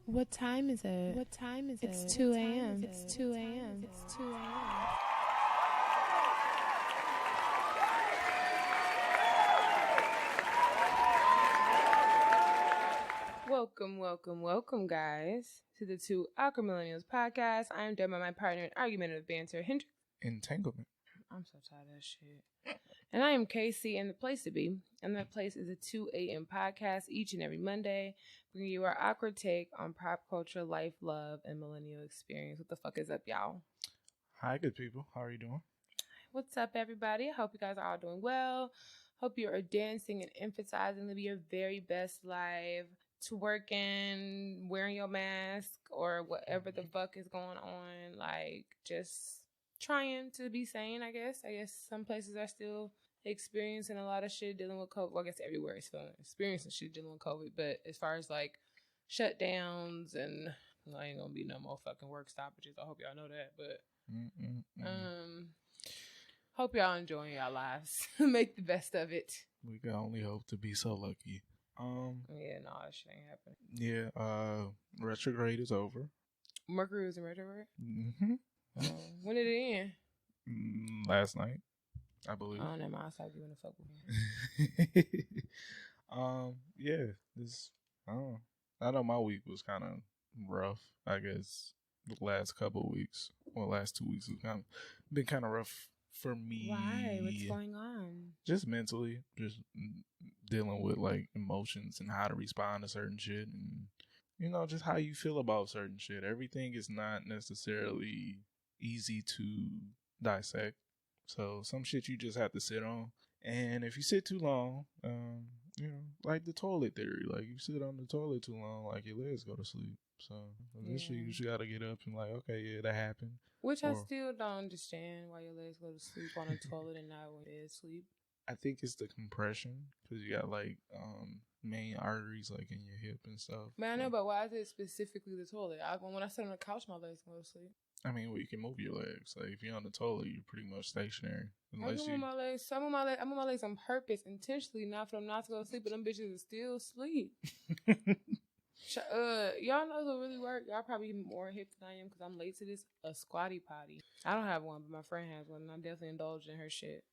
What time is it? What time is it? It's 2 a.m. It's 2 a.m. It's 2 a.m. Welcome, guys, to the Two Awkward Millennials podcast. I am joined by my partner in argumentative banter, Hendrix. Entanglement. I'm so tired of that shit. And I am KayCee, and the place to be. And that place is a 2 a.m. podcast each and every Monday, bringing you our awkward take on pop culture, life, love, and millennial experience. What the fuck is up, y'all? Hi, good people. How are you doing? What's up, everybody? I hope you guys are all doing well. Hope you are dancing and emphasizing to be your very best life, twerking, wearing your mask, or whatever the fuck is going on. Like, just trying to be sane, I guess. Some places are still experiencing a lot of shit dealing with COVID. Well, I guess everywhere is feeling experiencing shit dealing with COVID. But as far as like shutdowns and ain't gonna be no more fucking work stoppages. I hope y'all know that. But hope y'all enjoying y'all lives. Make the best of it. We can only hope to be so lucky. Yeah, no, that shit ain't happening. Yeah, retrograde is over. Mercury was in retrograde? Mm-hmm. When did it end? Last night, I believe. Oh, never mind. I'll stop giving a fuck with me. Yeah, I know my week was kind of rough, I guess. The last couple of weeks, or last 2 weeks, have been kind of rough for me. Why? What's going on? Just mentally, just dealing with like emotions and how to respond to certain shit, and just how you feel about certain shit. Everything is not necessarily easy to dissect, so some shit you just have to sit on. And if you sit too long, like the toilet theory, like you sit on the toilet too long, like your legs go to sleep. So eventually you just gotta get up and like, okay, yeah, that happened. Which I still don't understand why your legs go to sleep on the toilet and not when you sleep. I think it's the compression, because you got like main arteries like in your hip and stuff. Man, I know, but why is it specifically the toilet? When I sit on the couch, my legs go to sleep. I mean, well, you can move your legs. Like if you're on the toilet, you're pretty much stationary. I move my legs. I move my legs on purpose, intentionally, not for them not to go to sleep, but them bitches is still asleep. Y'all know who really work? Y'all probably more hip than I am because I'm late to this. A squatty potty. I don't have one, but my friend has one, and I definitely indulged in her shit.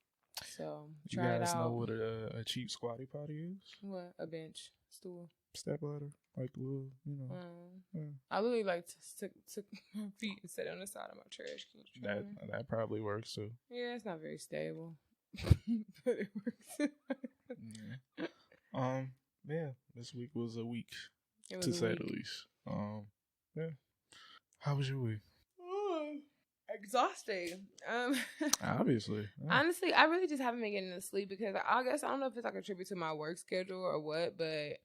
So try it out. You guys know what a cheap squatty potty is? What? A bench, stool, step ladder, like the little, Yeah. I literally like took my feet and sat on the side of my trash can. That probably works too. Yeah, it's not very stable, but it works. Yeah. This week was a week. To say the least. Yeah. How was your week? Exhausting. Obviously. Yeah. Honestly, I really just haven't been getting to sleep because I guess I don't know if it's like a tribute to my work schedule or what, but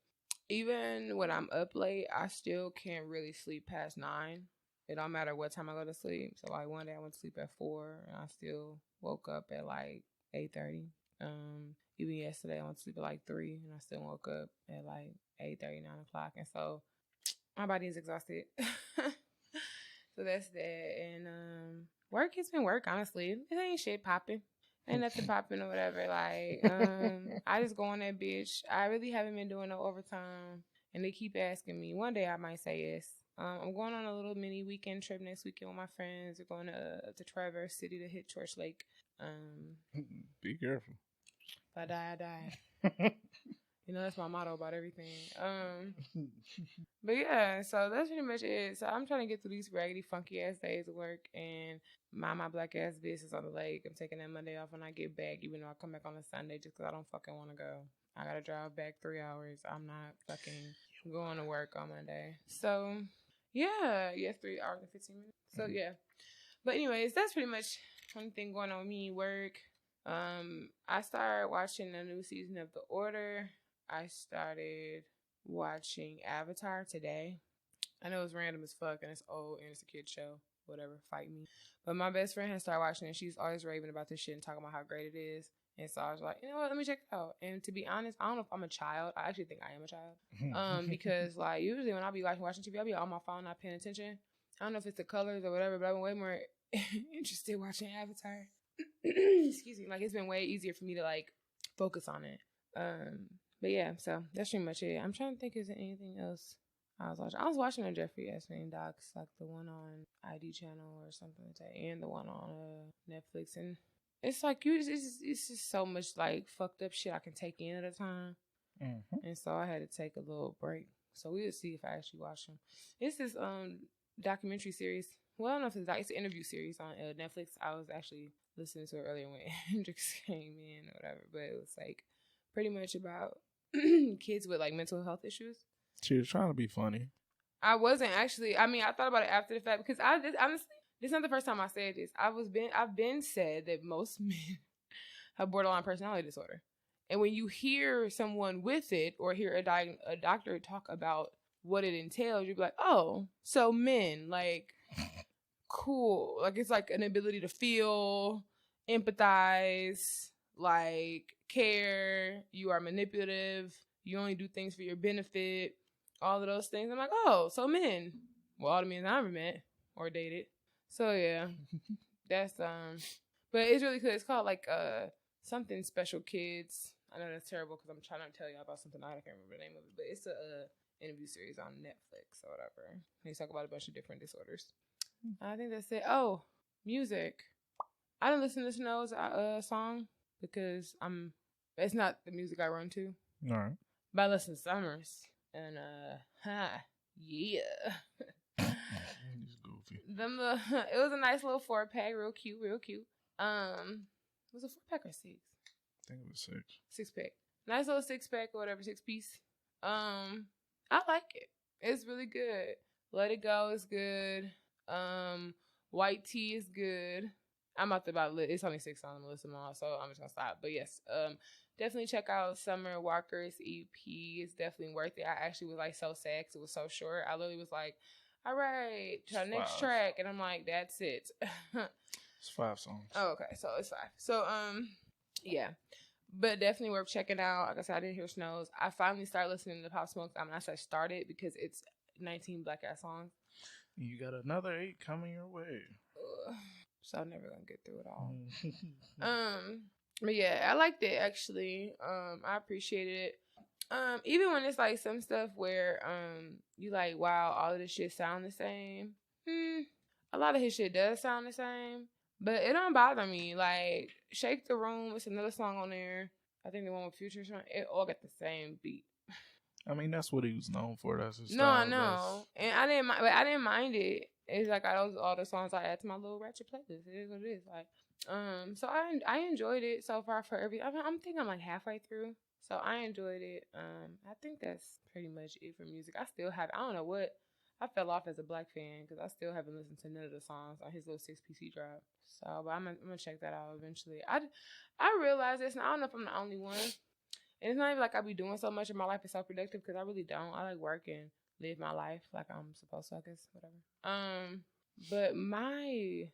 even when I'm up late, I still can't really sleep past 9. It don't matter what time I go to sleep. So like one day I went to sleep at 4 and I still woke up at like 8:30. Even yesterday I went to sleep at like 3 and I still woke up at like 8:30, 9 o'clock. And so my body is exhausted. So that's that. And work has been work, honestly. It ain't shit popping. Ain't nothing popping or whatever. Like, I just go on that bitch. I really haven't been doing no overtime. And they keep asking me. One day I might say yes. I'm going on a little mini weekend trip next weekend with my friends. We're going to Traverse City to hit Torch Lake. Be careful. If I die, I die. That's my motto about everything. But yeah, so that's pretty much it. So I'm trying to get through these raggedy, funky ass days of work and mind my black ass business on the lake. I'm taking that Monday off when I get back, even though I come back on a Sunday just because I don't fucking want to go. I gotta drive back 3 hours. I'm not fucking going to work on Monday. So yeah, 3 hours and 15 minutes. So yeah. But anyways, that's pretty much one thing going on with me, work. I started watching the new season of The Order. I started watching Avatar today. I know it's random as fuck and it's old and it's a kid show. Whatever, fight me. But my best friend has started watching it. She's always raving about this shit and talking about how great it is. And so I was like, you know what, let me check it out. And to be honest, I don't know if I'm a child. I actually think I am a child. Because like usually when I be watching TV, I'll be on my phone not paying attention. I don't know if it's the colors or whatever, but I'm way more interested watching Avatar. excuse me, like it's been way easier for me to like focus on it. But yeah, so that's pretty much it. I'm trying to think, is there anything else I was watching? I was watching a Jeffrey Epstein docs, like the one on ID channel or something like that, and the one on Netflix, and it's like it's just so much like fucked up shit I can take in at a time, and so I had to take a little break. So we'll see if I actually watch them. It's this documentary series. Well, I don't know if it's an interview series on Netflix. I was actually listening to it earlier when Hendrix came in or whatever, but it was like pretty much about kids with like mental health issues. She was trying to be funny. I wasn't actually. I mean, I thought about it after the fact because honestly, this is not the first time I said this. I've been said that most men have borderline personality disorder, and when you hear someone with it or hear a doctor talk about what it entails, you'd be like, oh, so men like cool, like it's like an ability to feel, empathize, like care. You are manipulative. You only do things for your benefit. All of those things. I'm like, oh, so men. Well, all the men I ever met or dated. So yeah, that's but it's really cool. It's called like something special kids. I know that's terrible because I'm trying to tell you about something I can't remember the name of it, but it's a interview series on Netflix or whatever. They talk about a bunch of different disorders. I think that's it. Oh, music. I didn't listen to Snow's song because it's not the music I run to. All right. But I listen to Summers. And yeah. He's goofy. It was a nice little 4-pack, real cute. It was a 4-pack or 6? I think it was 6. 6-pack. Nice little 6-pack or whatever, 6-piece. I like it. It's really good. Let It Go is good. White Tea is good. I'm about to it's only 6 songs. I'm gonna listen to them all, so I'm just gonna stop. But yes, definitely check out Summer Walker's EP. It's definitely worth it. I actually was like so sad because it was so short. I literally was like, all right, try next track, and I'm like, that's it. It's 5 songs. Oh, okay, so it's 5. So yeah, but definitely worth checking out. Like I said, I didn't hear Snows. I finally started listening to Pop Smoke. I mean, I said started because it's 19 black ass songs. You got another 8 coming your way. So I'm never gonna get through it all. But yeah, I liked it actually. I appreciated it. Even when it's like some stuff where you like, wow, all of this shit sound the same. A lot of his shit does sound the same, but it don't bother me. Like Shake the Room, it's another song on there. I think the one with Future, it all got the same beat. I mean, that's what he was known for. That's his style. No, I know, and I didn't mind it. It's like all the songs I add to my little ratchet playlist. It is what it is. Like, so I enjoyed it so far for I'm thinking I'm like halfway through. So I enjoyed it. I think that's pretty much it for music. I don't know what, I fell off as a black fan because I still haven't listened to none of the songs on his little 6-piece drop. So, but I'm gonna check that out eventually. I realize this, and I don't know if I'm the only one. And it's not even like I be doing so much in my life is so productive because I really don't. I like work and live my life like I'm supposed to, I guess, whatever. But my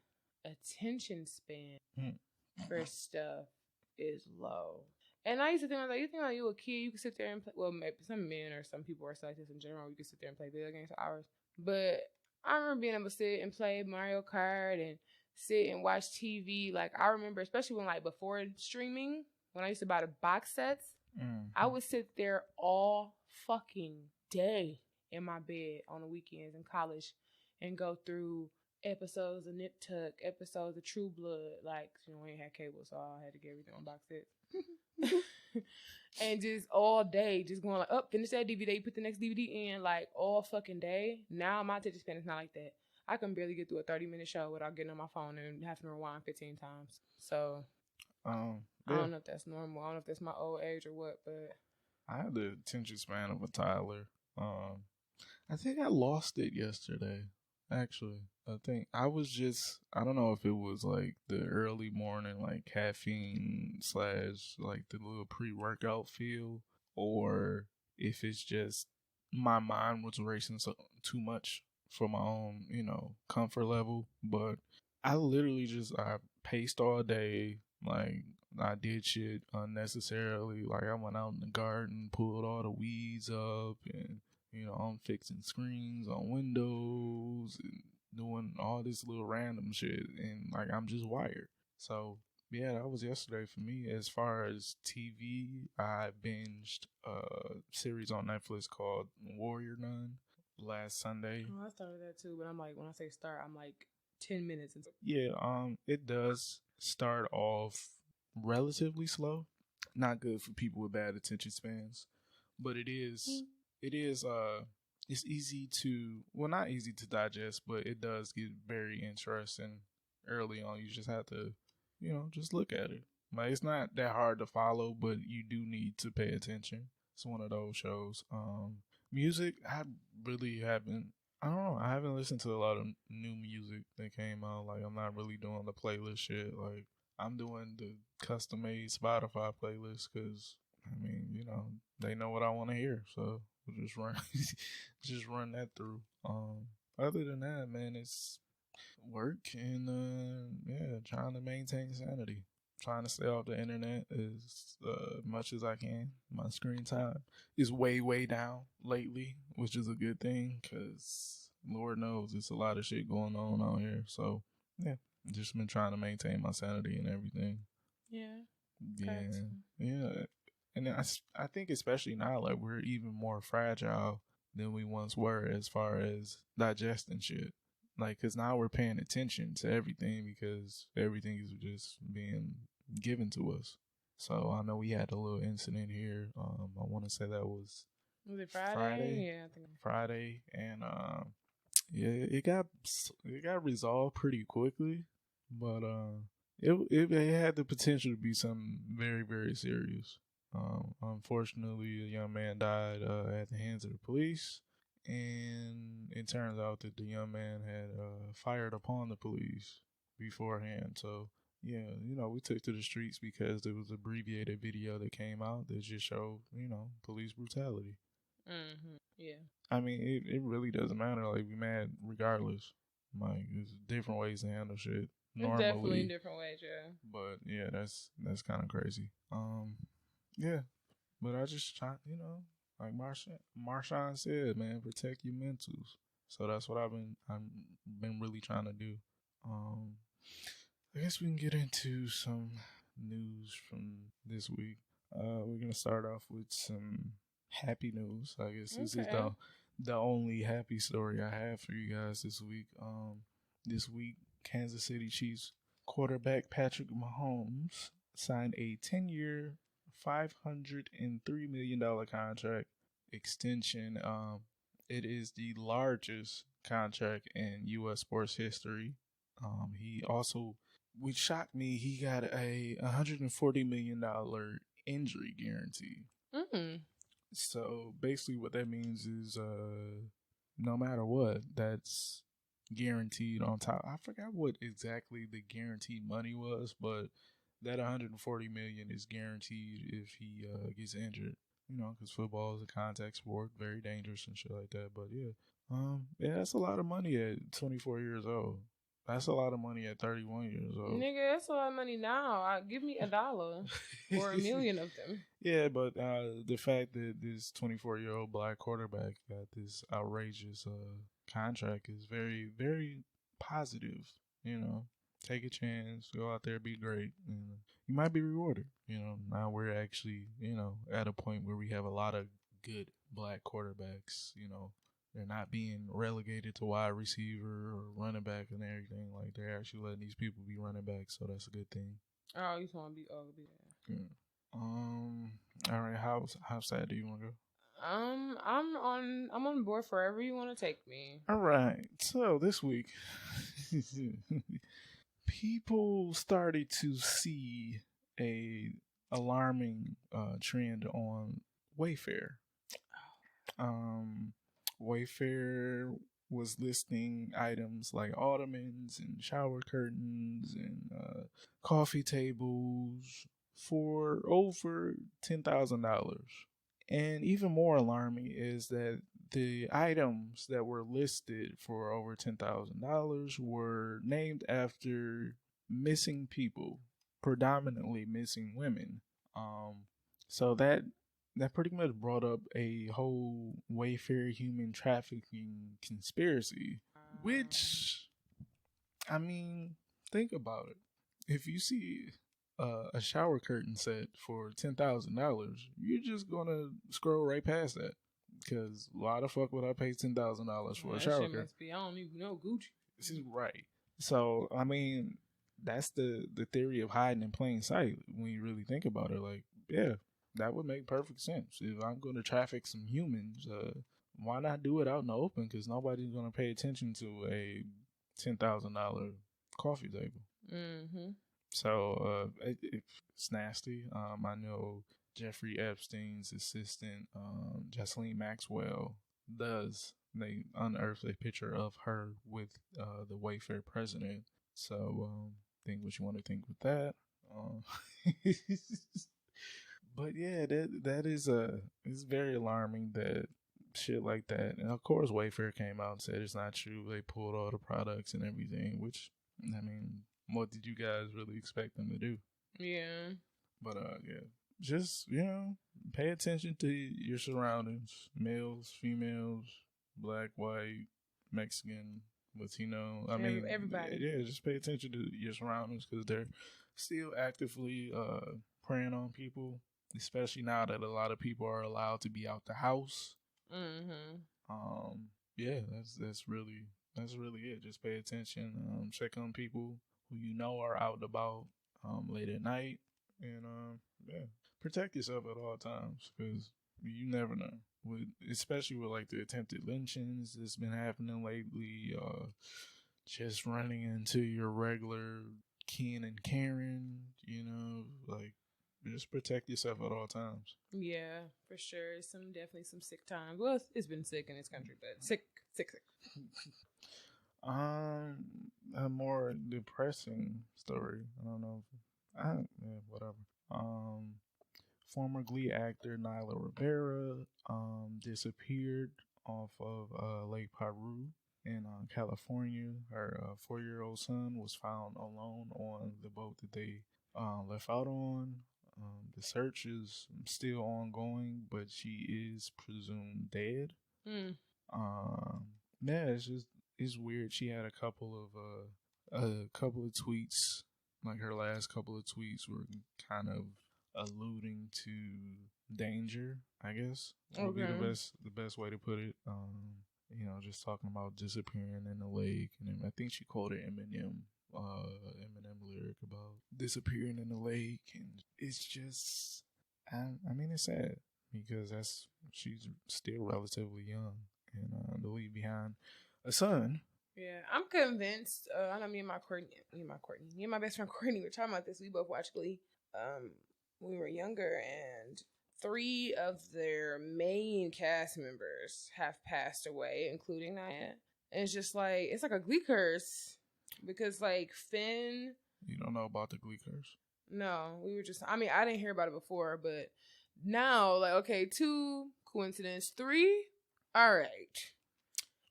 attention span for stuff is low. And I used to think, like, you think when you were a kid, you could sit there and play. Well, maybe some men or some people are like this in general. You could sit there and play video games for hours. But I remember being able to sit and play Mario Kart and sit and watch TV. Like, I remember, especially when, like, before streaming, when I used to buy the box sets, I would sit there all fucking day in my bed on the weekends in college and go through episodes of Nip Tuck, episodes of True Blood. Like, you know, we ain't had cable, so I had to get everything on box set. And just all day, just going like, finish that DVD, put the next DVD in, like, all fucking day. Now my attention span is not like that. I can barely get through a 30-minute show without getting on my phone and having to rewind 15 times. So, I don't know if that's normal. I don't know if that's my old age or what, but I had the attention span of a toddler. I think I lost it yesterday, actually. I think I don't know if it was like the early morning, like caffeine / like the little pre-workout feel, or if it's just my mind was racing too much for my own, comfort level. But I literally I paced all day, like I did shit unnecessarily. Like I went out in the garden, pulled all the weeds up, and I'm fixing screens on windows and doing all this little random shit, and like I'm just wired. So Yeah, that was yesterday for me. As far as TV, I binged a series on Netflix called Warrior Nun last Sunday. Oh, I started that too, but I'm like, when I say start, I'm like 10 minutes into. Yeah, it does start off relatively slow. Not good for people with bad attention spans, but it is it's easy to, well, not easy to digest, but it does get very interesting early on. You just have to, just look at it. Like, it's not that hard to follow, but you do need to pay attention. It's one of those shows. Music, I really haven't. I don't know. I haven't listened to a lot of new music that came out. Like, I'm not really doing the playlist shit. Like, I'm doing the custom made Spotify playlist because, I mean, they know what I want to hear, so we'll just run, just run that through. Other than that, man, it's work and yeah, trying to maintain sanity, trying to stay off the internet as much as I can. My screen time is way down lately, which is a good thing because Lord knows it's a lot of shit going on out here. So yeah, just been trying to maintain my sanity and everything. Yeah. Yeah, yeah, and I think especially now, like, we're even more fragile than we once were as far as digesting shit. Like, cause now we're paying attention to everything because everything is just being given to us. So I know we had a little incident here. I want to say that was it Friday? Friday. Yeah, I think Friday, and yeah, it got resolved pretty quickly, but it had the potential to be something very serious. Unfortunately, a young man died at the hands of the police, and it turns out that the young man had fired upon the police beforehand. So yeah, we took to the streets because there was an abbreviated video that came out that just showed, police brutality. Yeah. I mean, it really doesn't matter. Like, we mad regardless. Like, there's different ways to handle shit It's definitely in normally. different ways, yeah. But yeah, that's kind of crazy. Yeah. But I just try, like Marshawn said, man, protect your mentals. So that's what I've been really trying to do. Um, I guess we can get into some news from this week. We're gonna start off with some happy news. I guess this is the only happy story I have for you guys this week. This week, Kansas City Chiefs quarterback Patrick Mahomes signed a 10-year, $503 million contract extension. It is the largest contract in U.S. sports history. He also, which shocked me, he got a $140 million injury guarantee. So basically, what that means is, no matter what, that's guaranteed on top. I forgot what exactly the guaranteed money was, but that 140 million is guaranteed if he gets injured. Because football is a contact sport, very dangerous and shit like that. But yeah, that's a lot of money at 24 years old. That's a lot of money at 31 years old. Nigga, that's a lot of money now. Give me $1 or $1 million of them. Yeah, but the fact that this 24-year-old black quarterback got this outrageous contract is very positive. Take a chance, go out there, be great. You might be rewarded. Now we're actually, at a point where we have a lot of good black quarterbacks. They're not being relegated to wide receiver or running back and everything. Like, they're actually letting these people be running back, so that's a good thing. Oh, you just want to be yeah. All right. How sad do you want to go? I'm on board for wherever you want to take me. All right. So this week, people started to see a alarming trend on Wayfair. Wayfair was listing items like ottomans and shower curtains and coffee tables for over $10,000. And even more alarming is that the items that were listed for over $10,000 were named after missing people, predominantly missing women. So that pretty much brought up a whole Wayfair human trafficking conspiracy, which, I mean, think about it. If you see a shower curtain set for $10,000, you're just gonna scroll right past that. Because why the fuck would I pay $10,000 for a That shower shit curtain? must be, I don't even know, Gucci. She's right. So I mean, that's the theory of hiding in plain sight. When you really think about it, like, yeah, that would make perfect sense. If I'm going to traffic some humans, why not do it out in the open? Because nobody's going to pay attention to a $10,000 coffee table. Mm-hmm. So it's nasty. I know Jeffrey Epstein's assistant, Jocelyn Maxwell, they unearthed a picture of her with the Wayfair president. So think what you want to think with that. Um, but yeah, that is it's very alarming that shit like that. And of course, Wayfair came out and said it's not true. They pulled all the products and everything, which I mean, what did you guys really expect them to do? Yeah. But yeah, just pay attention to your surroundings, males, females, black, white, Mexican, Latino. I mean, everybody. yeah, just pay attention to your surroundings because they're still actively preying on people, especially now that a lot of people are allowed to be out the house. Yeah, that's really it. Just pay attention. Check on people who you know are out and about late at night, and yeah, protect yourself at all times because you never know. Especially with like the attempted lynchings that's been happening lately, just running into your regular Ken and Karen, like just protect yourself at all times. Yeah, for sure. Definitely some sick times. Well, it's been sick in this country, but sick. A more depressing story. I don't know. Yeah, whatever. Former Glee actor Naya Rivera disappeared off of Lake Piru in California. Her 4-year-old son was found alone on the boat that they left out on. The search is still ongoing, but she is presumed dead. Yeah, it's weird. She had a couple of tweets. Like her last couple of tweets were kind of alluding to danger, I guess would be the best way to put it. Just talking about disappearing in the lake, and then I think she quoted Eminem lyric about disappearing in the lake, and it's just, I mean, it's sad because she's still relatively young, and to leave behind a son. Yeah, I'm convinced. I know me and my best friend Courtney were talking about this. We both watched Glee when we were younger, and 3 of their main cast members have passed away, including Naya. And it's just like, it's like a Glee curse because like Finn. You don't know about the Glee curse? No, we were just. I mean, I didn't hear about it before, but now, like, okay, 2 coincidence, 3. All right.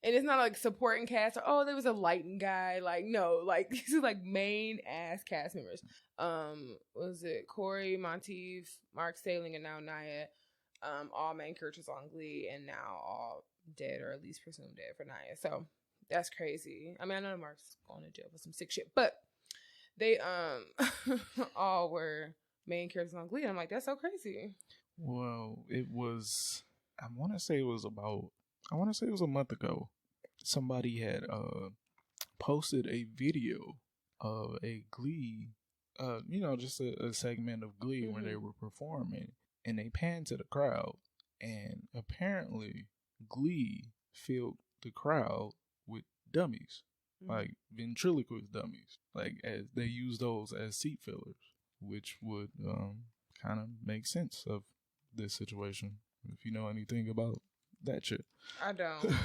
And it's not like supporting cast or, oh, there was a lighting guy. Like, no, like these are like main ass cast members. Was it Corey, Monteith, Mark Saling, and now Naya? All main characters on Glee, and now all dead, or at least presumed dead for Naya. So that's crazy. I mean, I know Mark's going to jail for some sick shit, but they all were main characters on Glee. And I'm like, that's so crazy. Well, it was. I want to say it was a month ago. Somebody had posted a video of a Glee, just a segment of Glee where they were performing, and they panned to the crowd, and apparently Glee filled the crowd with dummies, like ventriloquist dummies, like as they use those as seat fillers, which would kind of make sense of this situation if you know anything about that shit. I don't.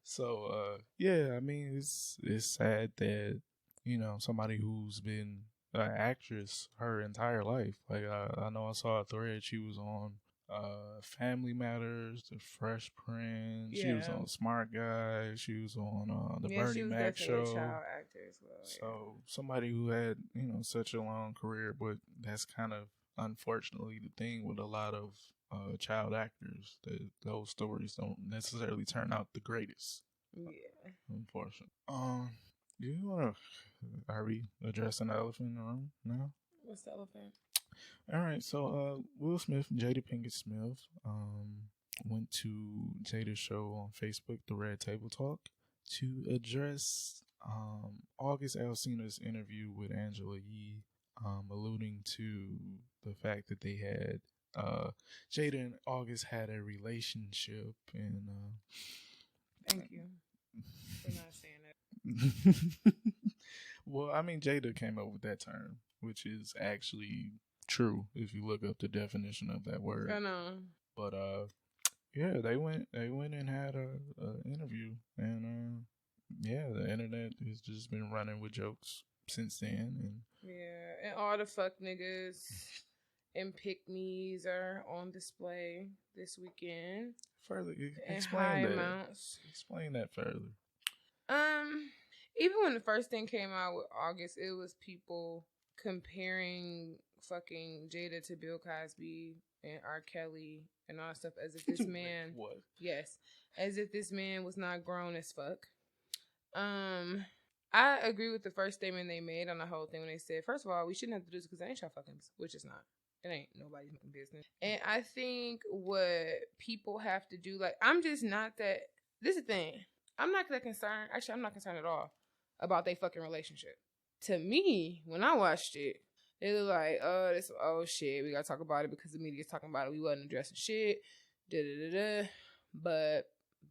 So yeah, I mean it's sad that somebody who's been an actress her entire life. Like I know I saw a thread she was on Family Matters, The Fresh Prince. Yeah. She was on Smart Guy. She was on the Bernie Mac show. A child actor as well. So somebody who had such a long career, but that's kind of unfortunately the thing with a lot of child actors, that those stories don't necessarily turn out the greatest. Yeah, unfortunately. Do you want to? Are we addressing the elephant in the room now? What's the elephant? All right, so Will Smith, Jada Pinkett Smith, went to Jada's show on Facebook, The Red Table Talk, to address August Alsina's interview with Angela Yee, alluding to the fact that they had Jada and August had a relationship, and thank you for not saying that. well, I mean, Jada came up with that term, which is actually true if you look up the definition of that word. I know. But yeah, they went and had a interview, and yeah, the internet has just been running with jokes since then, and yeah, and all the fuck niggas and pick-me's are on display this weekend. Further, explain that. Amounts. Explain that further. Even when the first thing came out with August, it was people comparing fucking Jada to Bill Cosby and R. Kelly and all that stuff as if this man... What? Yes. As if this man was not grown as fuck. I agree with the first statement they made on the whole thing when they said, first of all, we shouldn't have to do this because it ain't y'all fucking business, which is not. It ain't nobody's fucking business. And I think what people have to do, like, I'm just not that... This is the thing. I'm not that concerned. Actually, I'm not concerned at all about their fucking relationship. To me, when I watched it, it was like, oh, this, oh shit, we gotta talk about it because the media's talking about it. We wasn't addressing shit. Da-da-da-da. But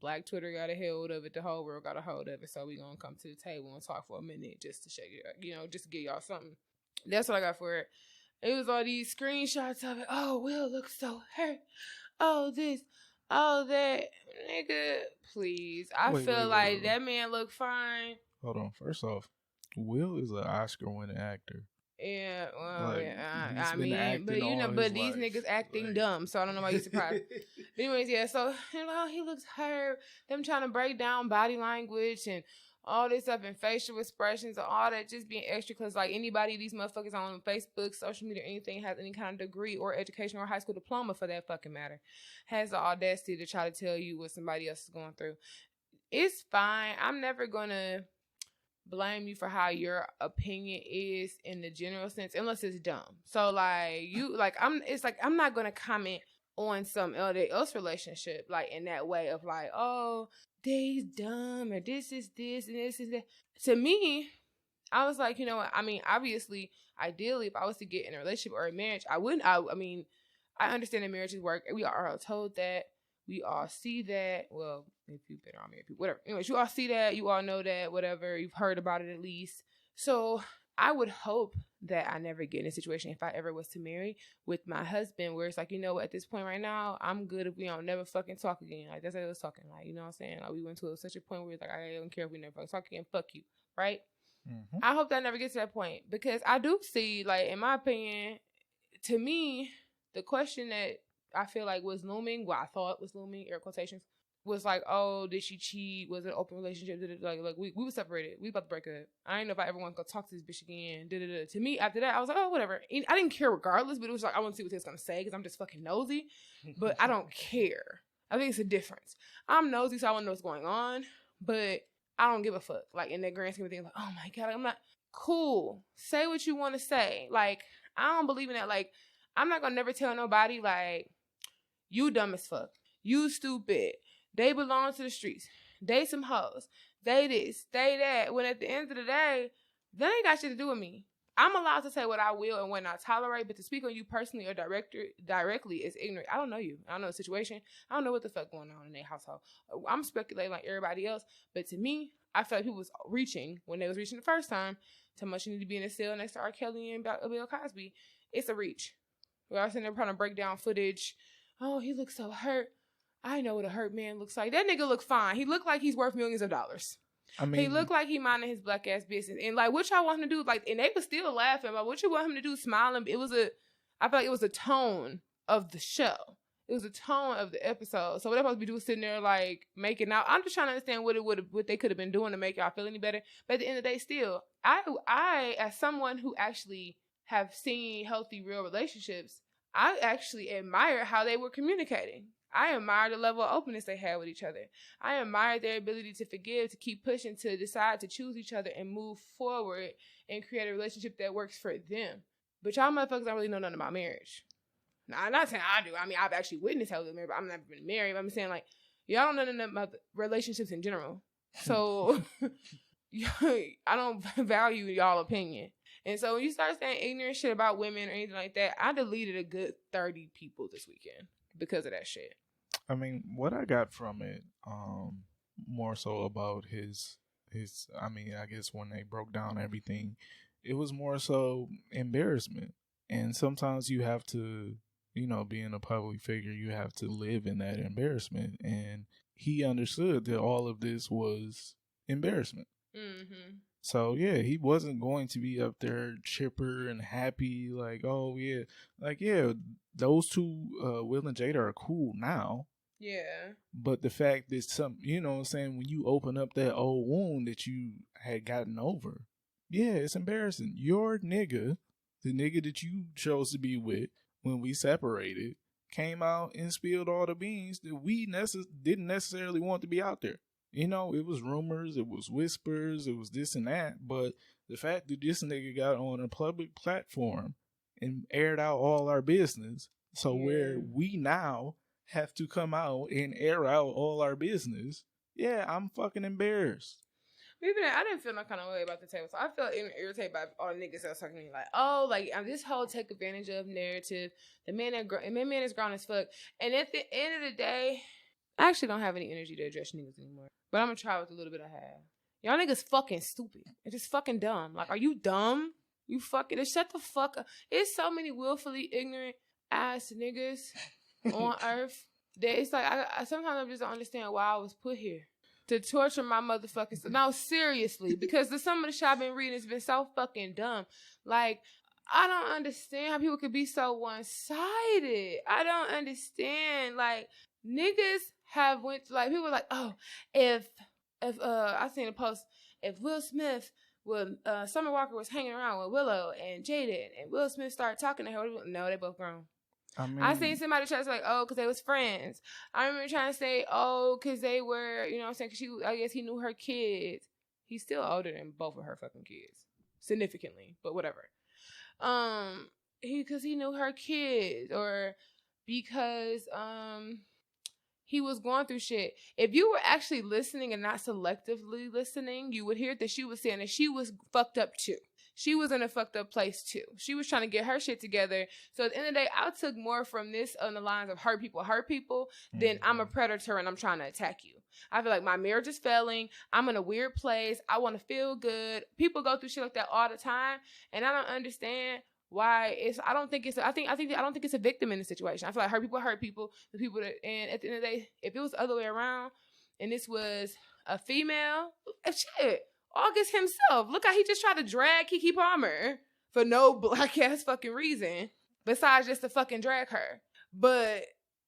Black Twitter got a hold of it. The whole world got a hold of it. So we gonna come to the table and talk for a minute just to shake it, just to give y'all something. That's what I got for it. It was all these screenshots of it. Oh, Will looks so hurt. Oh, this. Oh, that. Nigga, please. I feel like that man look fine. Hold on. First off, Will is an Oscar-winning actor. Yeah, well, like, yeah. I mean, but but these niggas acting dumb, so I don't know why you're surprised. Anyways, yeah, so he looks hurt. Them trying to break down body language and all this stuff and facial expressions and all that, just being extra because like anybody, these motherfuckers on Facebook, social media, anything has any kind of degree or education or high school diploma for that fucking matter, has the audacity to try to tell you what somebody else is going through. It's fine. I'm never gonna blame you for how your opinion is in the general sense, unless it's dumb. So I'm not gonna comment on some else relationship like in that way of like, oh, they's dumb or this is this and this is that. To me, I was like, you know what? I mean, obviously, ideally, if I was to get in a relationship or a marriage, I wouldn't. I mean, I understand that marriages work. We are all told that. We all see that. Well, if you've been around married people, whatever. Anyways, you all see that. You all know that. Whatever. You've heard about it at least. So I would hope that I never get in a situation, if I ever was to marry, with my husband where it's like, you know, at this point right now, I'm good if we don't never fucking talk again. Like, that's how I was talking. Like, you know what I'm saying? Like, we went to such a point where it's like, I don't care if we never fucking talk again. Fuck you. Right? Mm-hmm. I hope that never gets to that point because I do see, like, in my opinion, to me, the question that I feel like was looming, what I thought was looming, air quotations, was like, oh, did she cheat? Was it an open relationship? Like we were separated. We about to break up. I didn't know if I ever want to go talk to this bitch again. To me, after that, I was like, oh, whatever. I didn't care regardless, but it was like, I want to see what this going to say because I'm just fucking nosy. But I don't care. I think it's a difference. I'm nosy, so I want to know what's going on, but I don't give a fuck. Like, in that grand scheme of things, like, oh my God, I'm not cool. Say what you want to say. Like, I don't believe in that. Like, I'm not going to never tell nobody, like, you dumb as fuck. You stupid. They belong to the streets. They some hoes. They this. They that. When at the end of the day, that ain't got shit to do with me. I'm allowed to say what I will and what I tolerate, but to speak on you personally or directly is ignorant. I don't know you. I don't know the situation. I don't know what the fuck going on in their household. I'm speculating like everybody else, but to me, I feel like people was reaching when they was reaching the first time to much you need to be in a cell next to R. Kelly and Bill Cosby. It's a reach. We're all sitting there trying to break down footage. Oh, he looks so hurt. I know what a hurt man looks like. That nigga look fine. He look like he's worth millions of dollars. I mean, he looked like he minded his black ass business. And like, what y'all want him to do? Like, and they was still laughing. But what you want him to do? Smiling. I feel like it was a tone of the show. It was a tone of the episode. So what they supposed to be doing sitting there like making out? I'm just trying to understand what they could have been doing to make y'all feel any better. But at the end of the day, still, I as someone who actually have seen healthy, real relationships, I actually admire how they were communicating. I admire the level of openness they had with each other. I admire their ability to forgive, to keep pushing, to decide to choose each other and move forward and create a relationship that works for them. But y'all motherfuckers don't really know nothing about marriage. Now, I'm not saying I do. I mean, I've actually witnessed how they're married, but I've never been married. But I'm saying, like, y'all don't know nothing about relationships in general. So, I don't value y'all opinion. And so when you start saying ignorant shit about women or anything like that, I deleted a good 30 people this weekend because of that shit. I mean, what I got from it, more so about his, I mean, I guess when they broke down everything, it was more so embarrassment. And sometimes you have to, you know, being a public figure, you have to live in that embarrassment. And he understood that all of this was embarrassment. Mm-hmm. So yeah, he wasn't going to be up there chipper and happy, like, oh yeah, like, yeah, those two, Will and Jada, are cool now. Yeah. But the fact that some, you know what I'm saying, when you open up that old wound that you had gotten over, yeah, it's embarrassing. Your nigga, the nigga that you chose to be with when we separated, came out and spilled all the beans that we didn't necessarily want to be out there. You know, it was rumors, it was whispers, it was this and that. But the fact that this nigga got on a public platform and aired out all our business, so where we now have to come out and air out all our business, yeah, I'm fucking embarrassed. Even I didn't feel no kind of way about the table, so I felt irritated by all the niggas that was talking to me like, oh, like this whole take advantage of narrative. The man is grown as fuck, and at the end of the day, I actually don't have any energy to address niggas anymore. But I'm gonna try with the little bit I have. Y'all niggas fucking stupid. It's just fucking dumb. Like, are you dumb? You fucking just shut the fuck up. It's so many willfully ignorant ass niggas on earth that it's like I sometimes I just don't understand why I was put here. To torture my motherfucking self. No, seriously. Because some of the shit I've been reading has been so fucking dumb. Like, I don't understand how people could be so one-sided. I don't understand. Like, niggas have went to, like, people are like, oh, if I seen a post, if Will Smith Summer Walker was hanging around with Willow and Jada and Will Smith started talking to her, no, they both grown. I seen somebody try to say, like, oh, because they was friends. I remember trying to say, oh, because they were, you know what I'm saying, I guess he knew her kids. He's still older than both of her fucking kids. Significantly, but whatever. Because he knew her kids, or because, he was going through shit. If you were actually listening and not selectively listening, you would hear that she was saying that she was fucked up too. She was in a fucked up place too. She was trying to get her shit together. So at the end of the day, I took more from this on the lines of hurt people than I'm a predator and I'm trying to attack you. I feel like my marriage is failing. I'm in a weird place. I want to feel good. People go through shit like that all the time, and I don't understand why I don't think it's a victim in the situation. I feel like hurt people, the people that, and at the end of the day, if it was the other way around and this was a female, shit, August himself, look how he just tried to drag Keke Palmer for no black ass fucking reason besides just to fucking drag her. But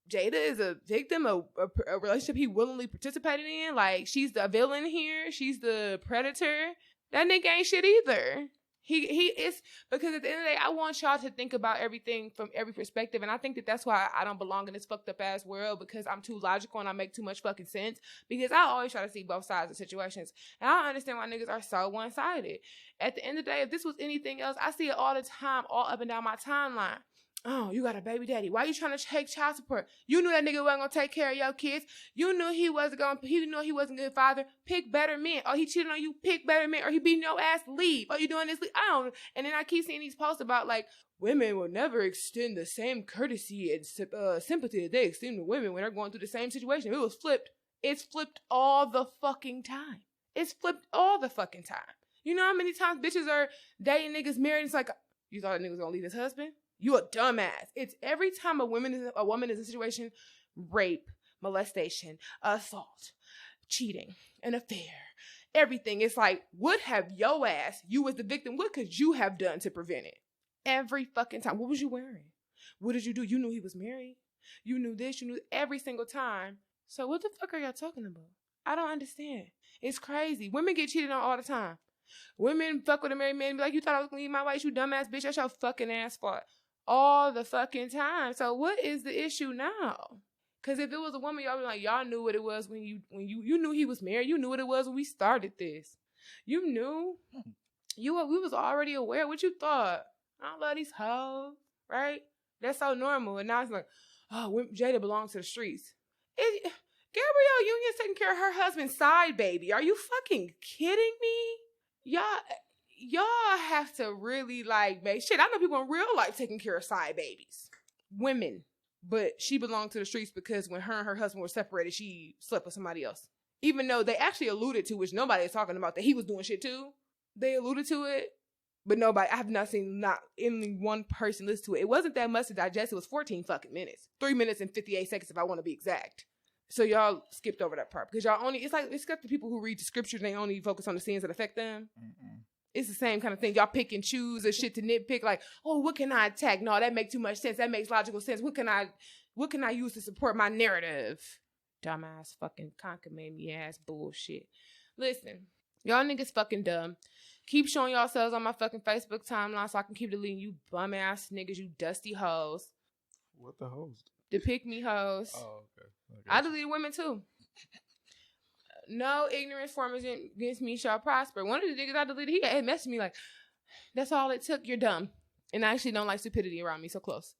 Jada is a victim of a relationship he willingly participated in. Like, she's the villain here. She's the predator. That nigga ain't shit either. He is, because at the end of the day, I want y'all to think about everything from every perspective, and I think that that's why I don't belong in this fucked up ass world, because I'm too logical and I make too much fucking sense, because I always try to see both sides of situations, and I don't understand why niggas are so one-sided. At the end of the day, if this was anything else, I see it all the time, all up and down my timeline. Oh, you got a baby daddy. Why you trying to take child support? You knew that nigga wasn't gonna take care of your kids. You knew he wasn't a good father. Pick better men. Oh, he cheated on you. Pick better men. Or he beating your ass. Leave. Oh, you doing this? Leave. I don't. And then I keep seeing these posts about, like, women will never extend the same courtesy and sympathy that they extend to women when they're going through the same situation. It was flipped. It's flipped all the fucking time. It's flipped all the fucking time. You know how many times bitches are dating niggas married? It's like, you thought that nigga was gonna leave his husband? You a dumbass. It's every time a woman is in a situation, rape, molestation, assault, cheating, an affair, everything. It's like, what have your ass, you as the victim, what could you have done to prevent it? Every fucking time. What was you wearing? What did you do? You knew he was married. You knew this. You knew every single time. So what the fuck are y'all talking about? I don't understand. It's crazy. Women get cheated on all the time. Women fuck with a married man and be like, you thought I was gonna leave my wife, you dumbass bitch. That's your fucking ass fault. All the fucking time. So what is the issue now? Because if it was a woman, y'all be like, y'all knew what it was when you knew he was married. You knew what it was when we started this. You knew. We was already aware. What you thought? I don't love these hoes, right? That's so normal. And now it's like, oh, Jada belongs to the streets. Gabrielle Union's taking care of her husband's side baby. Are you fucking kidding me? Y'all have to really like make shit. I know people in real life taking care of side babies. Women. But she belonged to the streets because when her and her husband were separated, she slept with somebody else. Even though they actually alluded to, which nobody is talking about, that he was doing shit too. They alluded to it. But nobody, I have not seen not any one person listen to it. It wasn't that much to digest. It was 14 fucking minutes. 3 minutes and 58 seconds if I want to be exact. So y'all skipped over that part. Because y'all only, it's like, it's got the people who read the scriptures and they only focus on the scenes that affect them. Mm-mm. It's the same kind of thing. Y'all pick and choose a shit to nitpick. Like, oh, what can I attack? No, that makes too much sense. That makes logical sense. What can I use to support my narrative? Dumbass fucking cockamamie ass bullshit. Listen, y'all niggas fucking dumb. Keep showing yourselves on my fucking Facebook timeline so I can keep deleting you bum ass niggas, you dusty hoes. What the hoes? The pick me hoes. Oh, okay. I deleted women too. No ignorance form against me shall prosper. One of the niggas I deleted, he had messaged me like, that's all it took, you're dumb. And I actually don't like stupidity around me so close.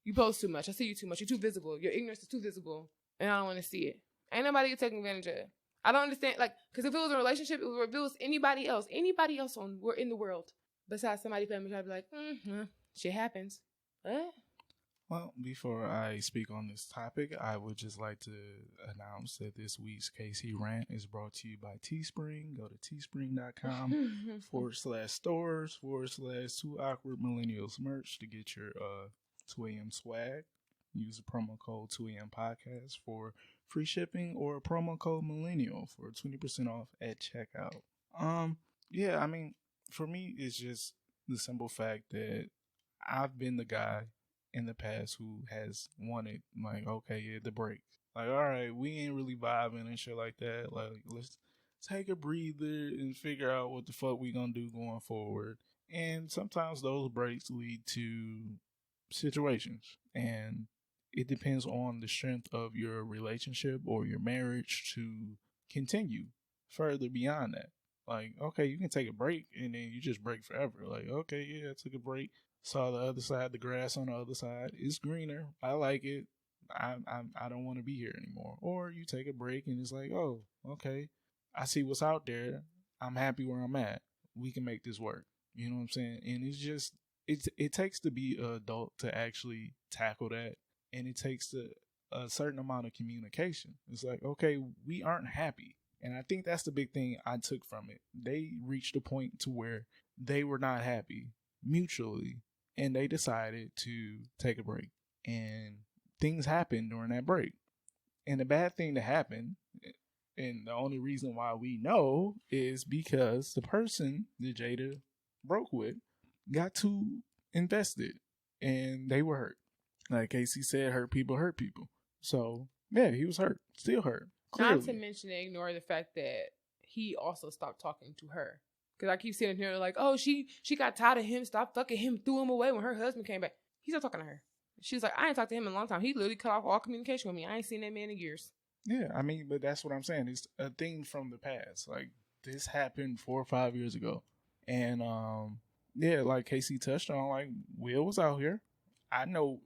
You post too much. I see you too much. You're too visible. Your ignorance is too visible. And I don't want to see it. Ain't nobody get taken advantage of. I don't understand, like, because if it was a relationship, if it was anybody else in the world, besides somebody family, I'd be like, shit happens. What? Well, before I speak on this topic, I would just like to announce that this week's KayCee Rant is brought to you by Teespring. Go to teespring.com/stores/2 awkward millennials merch to get your 2 a.m. swag. Use the promo code 2am podcast for free shipping or promo code millennial for 20% off at checkout. Yeah, I mean, for me, it's just the simple fact that I've been the guy in the past who has wanted, like, okay, yeah, the break. Like, all right, we ain't really vibing and shit like that. Like, let's take a breather and figure out what the fuck we gonna do going forward. And sometimes those breaks lead to situations. And it depends on the strength of your relationship or your marriage to continue further beyond that. Like, okay, you can take a break and then you just break forever. Like, okay, yeah, I took a break. Saw the other side, the grass on the other side. It's greener. I like it. I don't want to be here anymore. Or you take a break and it's like, oh, okay, I see what's out there. I'm happy where I'm at. We can make this work. You know what I'm saying? And it's just, it takes to be an adult to actually tackle that. And it takes a certain amount of communication. It's like, okay, we aren't happy. And I think that's the big thing I took from it. They reached a point to where they were not happy mutually. And they decided to take a break. And things happened during that break. And the bad thing that happened, and the only reason why we know, is because the person that Jada broke with got too invested. And they were hurt. Like KayCee said, hurt people hurt people. So, yeah, he was hurt. Still hurt. Clearly. Not to mention ignore the fact that he also stopped talking to her. Because I keep sitting here like, oh, she got tired of him, stopped fucking him, threw him away when her husband came back. He's still talking to her. She's like, I ain't talked to him in a long time. He literally cut off all communication with me. I ain't seen that man in years. Yeah, I mean, but that's what I'm saying. It's a thing from the past. Like, this happened 4 or 5 years ago. And, yeah, like KayCee touched on, like, Will was out here. I know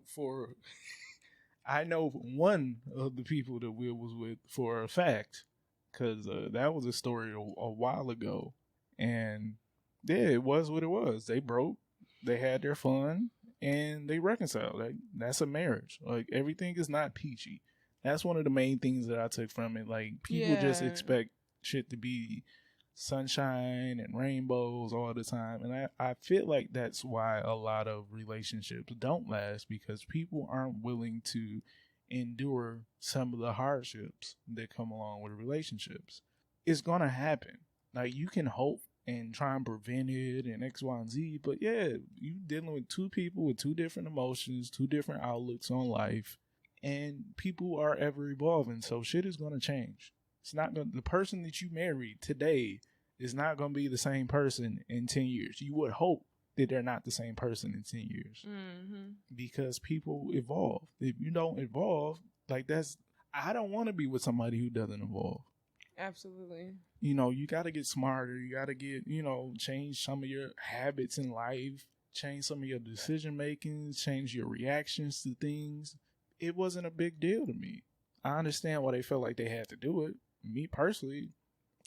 one of the people that Will was with for a fact. Because that was a story a while ago. And yeah, it was what it was. They broke, they had their fun, and they reconciled. Like, that's a marriage. Like, everything is not peachy. That's one of the main things that I took from it. Like, people just expect shit to be sunshine and rainbows all the time. And I feel like that's why a lot of relationships don't last, because people aren't willing to endure some of the hardships that come along with relationships. It's going to happen. Like, you can hope and try and prevent it and X, Y, and Z. But yeah, you dealing with two people with two different emotions, two different outlooks on life, and people are ever evolving. So shit is going to change. It's not going to, the person that you married today is not going to be the same person in 10 years. You would hope that they're not the same person in 10 years because people evolve. If you don't evolve, like, I don't want to be with somebody who doesn't evolve. Absolutely. You know, you got to get smarter. You got to get, change some of your habits in life. change some of your decision making, change your reactions to things. It wasn't a big deal to me. I understand why they felt like they had to do it. Me personally,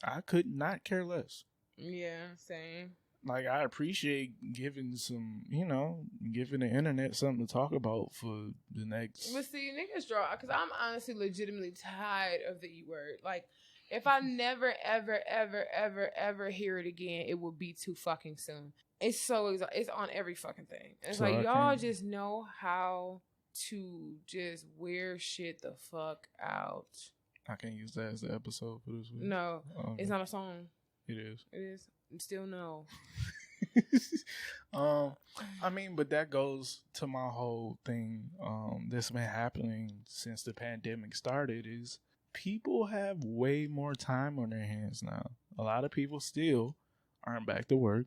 I could not care less. Yeah, same. Like, I appreciate giving some, giving the internet something to talk about for the next. But see, niggas draw, because I'm honestly legitimately tired of the E word. Like, if I never, ever, ever, ever, ever hear it again, it will be too fucking soon. It's so it's on every fucking thing. It's So like, I y'all can't- just know how to just wear shit the fuck out. I can't use that as the episode for this week. No, it's not a song. It is. It is. Still no. I mean, but that goes to my whole thing that's been happening since the pandemic started is people have way more time on their hands now. A lot of people still aren't back to work.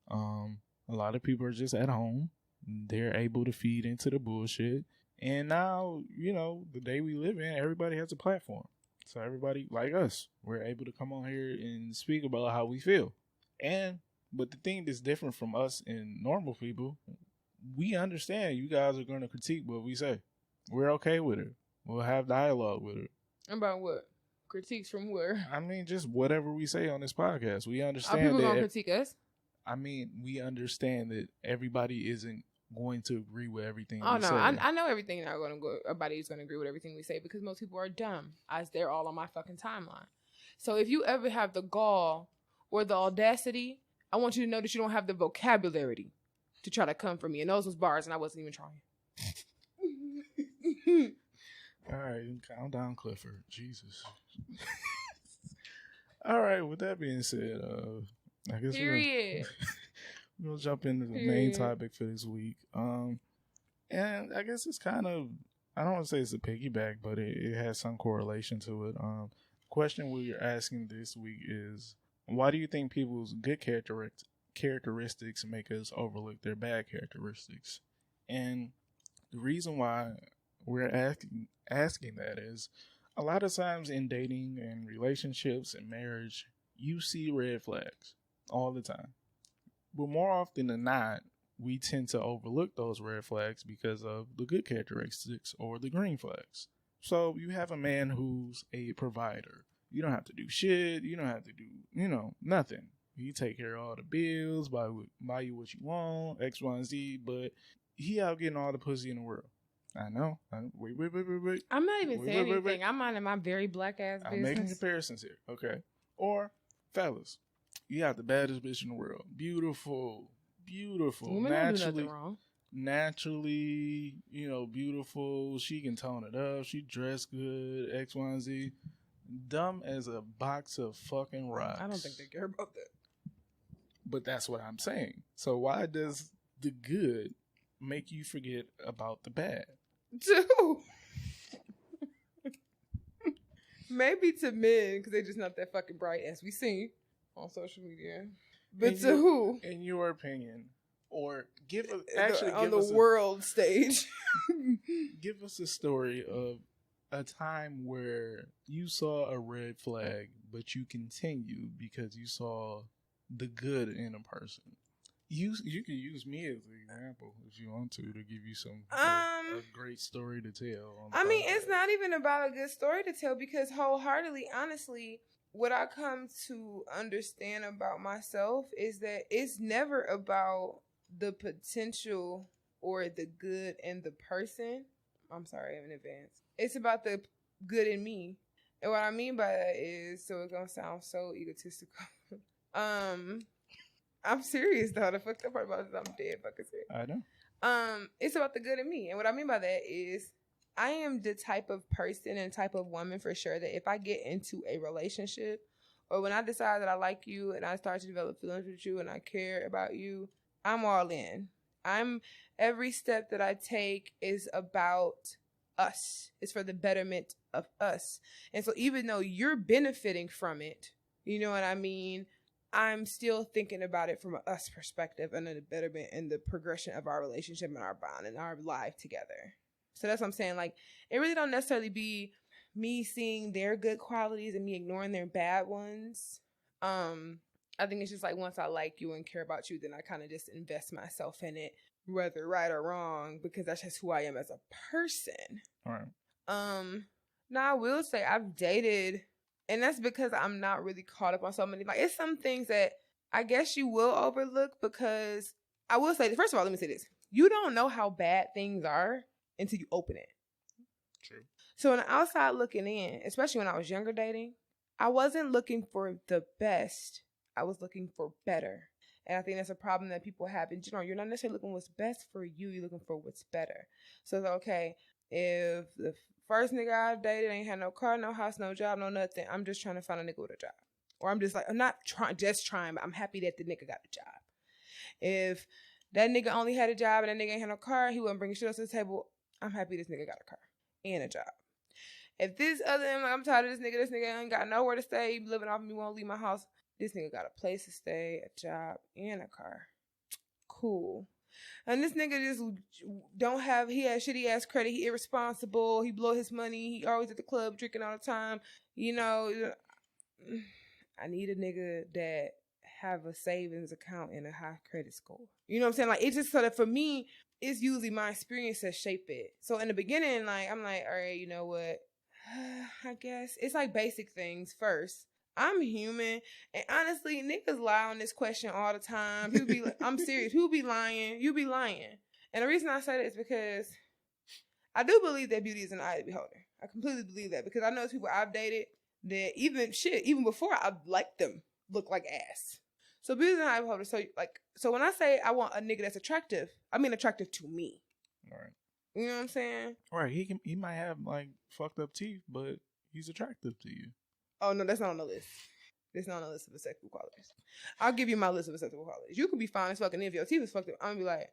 A lot of people are just at home. They're able to feed into the bullshit. And now, the day we live in, everybody has a platform. So everybody, like us, we're able to come on here and speak about how we feel. But the thing that's different from us and normal people, we understand you guys are going to critique what we say. We're okay with it. We'll have dialogue with it. About what? Critiques from where? I mean, just whatever we say on this podcast. We understand Are people that. going to critique us? I mean, we understand that everybody isn't going to agree with everything Oh, we no. say. I know everything not going to go. Everybody's going to agree with everything we say because most people are dumb, as they're all on my fucking timeline. So if you ever have the gall or the audacity, I want you to know that you don't have the vocabulary to try to come for me. And those was bars, and I wasn't even trying. All right, calm down, Clifford. Jesus. All right, with that being said, I guess Period. we're gonna jump into the main topic for this week. And I guess it's kind of, I don't want to say it's a piggyback, but it has some correlation to it. Question we're asking this week is, why do you think people's good characteristics make us overlook their bad characteristics? And the reason why we're asking that is, a lot of times in dating and relationships and marriage, you see red flags all the time. But more often than not, we tend to overlook those red flags because of the good characteristics or the green flags. So you have a man who's a provider. You don't have to do shit. You don't have to do, nothing. He take care of all the bills, buy you what you want, X, Y, and Z, but he out getting all the pussy in the world. I know. Wait. I'm not even saying anything. I'm minding my very black ass business. I'm making comparisons here. Okay. Or, fellas, you got the baddest bitch in the world. Beautiful. Women don't do nothing wrong. Naturally, beautiful. She can tone it up. She dressed good. X, Y, and Z. Dumb as a box of fucking rocks. I don't think they care about that. But that's what I'm saying. So why does the good make you forget about the bad? Dude. Maybe to men, because they're just not that fucking bright, as we see on social media. But who? In your opinion, or on the world stage. Give us a story of a time where you saw a red flag, but you continued because you saw the good in a person. You can use me as an example if you want to give you some a great story to tell. I mean, it's not even about a good story to tell because wholeheartedly, honestly, what I come to understand about myself is that it's never about the potential or the good in the person. I'm sorry in advance. It's about the good in me. And what I mean by that is, so it's going to sound so egotistical. I'm serious though. The fucked up part about it is I'm dead fucking serious. I know. It's about the good in me. And what I mean by that is I am the type of person and type of woman for sure that if I get into a relationship or when I decide that I like you and I start to develop feelings with you and I care about you, I'm all in. Every step that I take is about us. It's for the betterment of us. And so even though you're benefiting from it, you know what I mean? I'm still thinking about it from an us perspective and the betterment and the progression of our relationship and our bond and our life together. So that's what I'm saying. Like, it really don't necessarily be me seeing their good qualities and me ignoring their bad ones. I think it's just like once I like you and care about you, then I kind of just invest myself in it, whether right or wrong, because that's just who I am as a person. All right. Now I will say I've dated, and that's because I'm not really caught up on so many. Like, it's some things that I guess you will overlook, because I will say, first of all, let me say this: you don't know how bad things are until you open it. True. So on the outside looking in, especially when I was younger dating, I wasn't looking for the best. I was looking for better. And I think that's a problem that people have. And, you're not necessarily looking what's best for you. You're looking for what's better. So it's okay, if the first nigga I dated ain't had no car, no house, no job, no nothing, I'm just trying to find a nigga with a job. Or I'm just like, I'm not just trying, but I'm happy that the nigga got a job. If that nigga only had a job and that nigga ain't had no car, he wasn't bringing shit else to the table, I'm happy this nigga got a car and a job. If this other, I'm tired of this nigga ain't got nowhere to stay, he living off me, won't leave my house, this nigga got a place to stay, a job, and a car. Cool. And this nigga just don't have, he has shitty ass credit, he irresponsible, he blow his money, he always at the club drinking all the time. I need a nigga that have a savings account and a high credit score. You know what I'm saying? Like, it's just so that for me, it's usually my experience that shape it. So in the beginning, like, I'm like, all right, you know what? I guess it's like basic things first. I'm human, and honestly, niggas lie on this question all the time. People be like, I'm serious. People be lying. You be lying. And the reason I say that is because I do believe that beauty is an eye of the beholder. I completely believe that, because I know people I've dated that even before I liked them, look like ass. So beauty is an eye of the beholder. So when I say I want a nigga that's attractive, I mean attractive to me. All right. You know what I'm saying? All right. He might have like fucked up teeth, but he's attractive to you. Oh, no, that's not on the list. It's not on the list of acceptable qualities. I'll give you my list of acceptable qualities. You can be fine as fucking if your teeth is fucked up. I'm gonna be like,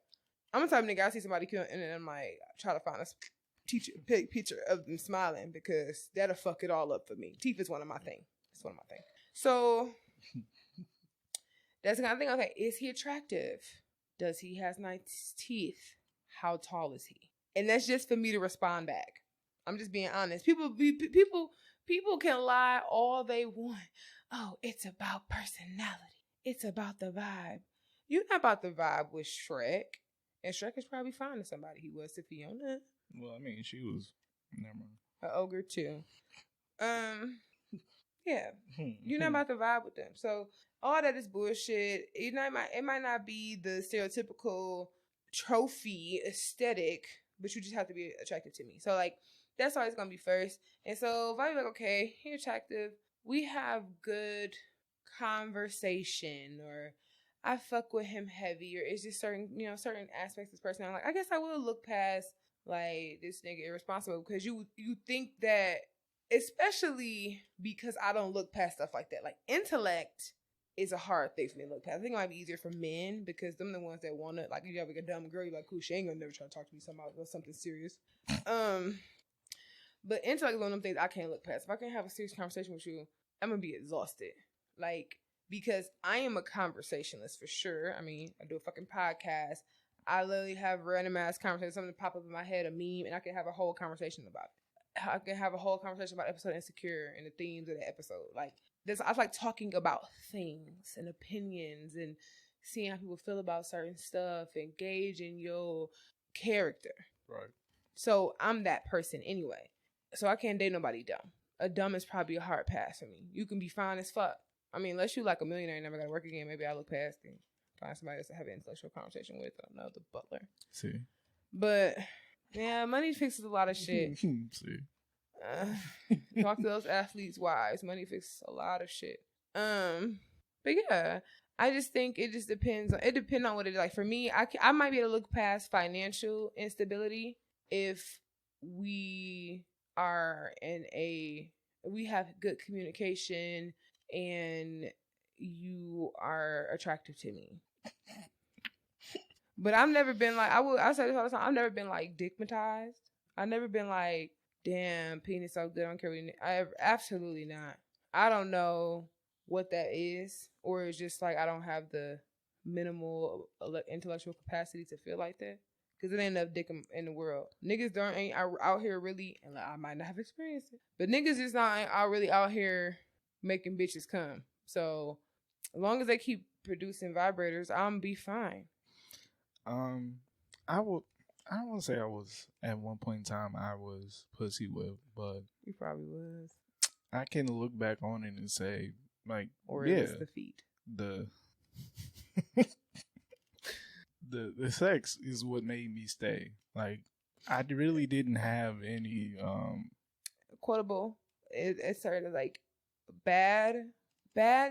I'm the type of nigga, I see somebody cute and then I'm like, try to find a picture of them smiling, because that'll fuck it all up for me. Teeth is one of my things. It's one of my things. So that's the kind of thing. Okay, is he attractive? Does he have nice teeth? How tall is he? And that's just for me to respond back. I'm just being honest. People can lie all they want. Oh, it's about personality. It's about the vibe. You're not about the vibe with Shrek. And Shrek is probably fine to somebody. He was to Fiona. Well, I mean, she was, never mind. An ogre too. Yeah. You're not about to vibe with them. So all that is bullshit. It might not be the stereotypical trophy aesthetic, but you just have to be attracted to me. So like, that's always gonna be first. And so if I be like, okay, he's attractive, we have good conversation, or I fuck with him heavy, or it's just certain aspects of his personality. Like, I guess I will look past like this nigga irresponsible, because you think that, especially because I don't look past stuff like that. Like, intellect is a hard thing for me to look past. I think it might be easier for men, because them the ones that want to, like, if you have like a dumb girl, you're like, cool, she ain't gonna never try to talk to me about something serious. But intellect is one of them things I can't look past. If I can't have a serious conversation with you, I'm gonna be exhausted. Like, because I am a conversationalist for sure. I mean, I do a fucking podcast. I literally have random ass conversations, something pop up in my head, a meme, and I can have a whole conversation about it. I can have a whole conversation about episode Insecure and the themes of the episode. Like, this, I like talking about things and opinions and seeing how people feel about certain stuff, engaging your character. Right. So I'm that person anyway. So I can't date nobody dumb. A dumb is probably a hard pass for me. You can be fine as fuck. I mean, unless you like a millionaire and never got to work again, maybe I look past and find somebody else to have an intellectual conversation with. I don't know, the butler. See. But yeah, money fixes a lot of shit. See. Talk to those athletes' wives. Money fixes a lot of shit. But yeah, I just think it just depends. It depends on what it is. Like, for me, I might be able to look past financial instability if we we have good communication and you are attractive to me. But I've never been like, I say this all the time, I've never been like digmatized. I've never been like, damn, penis so good, I don't care what absolutely not. I don't know what that is, or it's just like I don't have the minimal intellectual capacity to feel like that. Because it ain't enough dick in the world. Niggas ain't out here really, and I might not have experienced it, but niggas just not really out here making bitches come. So As long as they keep producing vibrators, I'm be fine. I would. I don't want to say I was at one point in time I was pussy whipped, but You probably was. I can look back on it and say, like, Or yeah, it was the feet. the the sex is what made me stay. Like, I really didn't have any Quotable. It started like bad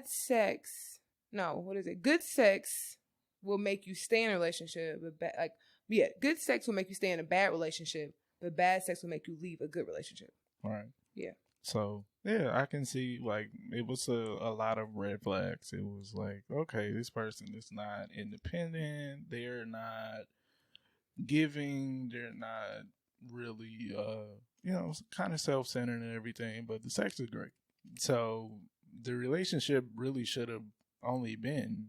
sex. No, what is it? Good sex will make you stay in a relationship, but good sex will make you stay in a bad relationship, but bad sex will make you leave a good relationship. Right. Yeah. So yeah, I can see like it was a lot of red flags. It was like, okay, this person is not independent. They're not giving. They're not really, kind of self-centered and everything. But the sex is great. So the relationship really should have only been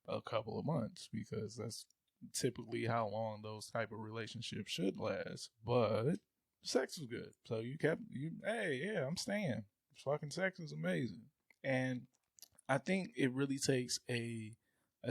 a couple of months because that's typically how long those type of relationships should last. But sex was good. So hey, yeah, I'm staying. Fucking sex is amazing. And I think it really takes a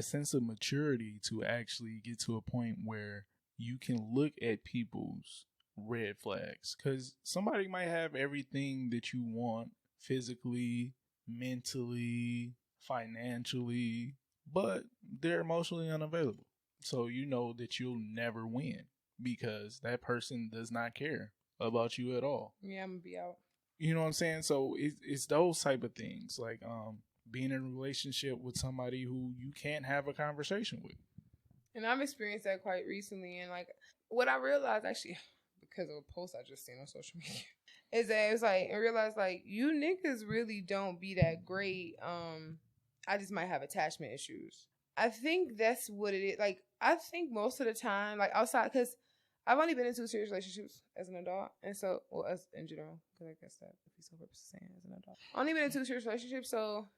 sense of maturity to actually get to a point where you can look at people's red flags. Because somebody might have everything that you want physically, mentally, financially, but they're emotionally unavailable. So you know that you'll never win because that person does not care about you at all. Yeah, I'm gonna be out. You know what I'm saying? So it's those type of things, like being in a relationship with somebody who you can't have a conversation with. And I've experienced that quite recently. And like what I realized actually, because of a post I just seen on social media, is that it's like I realized like you niggas really don't be that great. I just might have attachment issues. I think that's what it is. Like I think most of the time, like outside, because I've only been in 2 serious relationships as an adult, and so as in general, because I guess that if he's so purpose saying as an adult, I've only been in 2 serious relationships. So,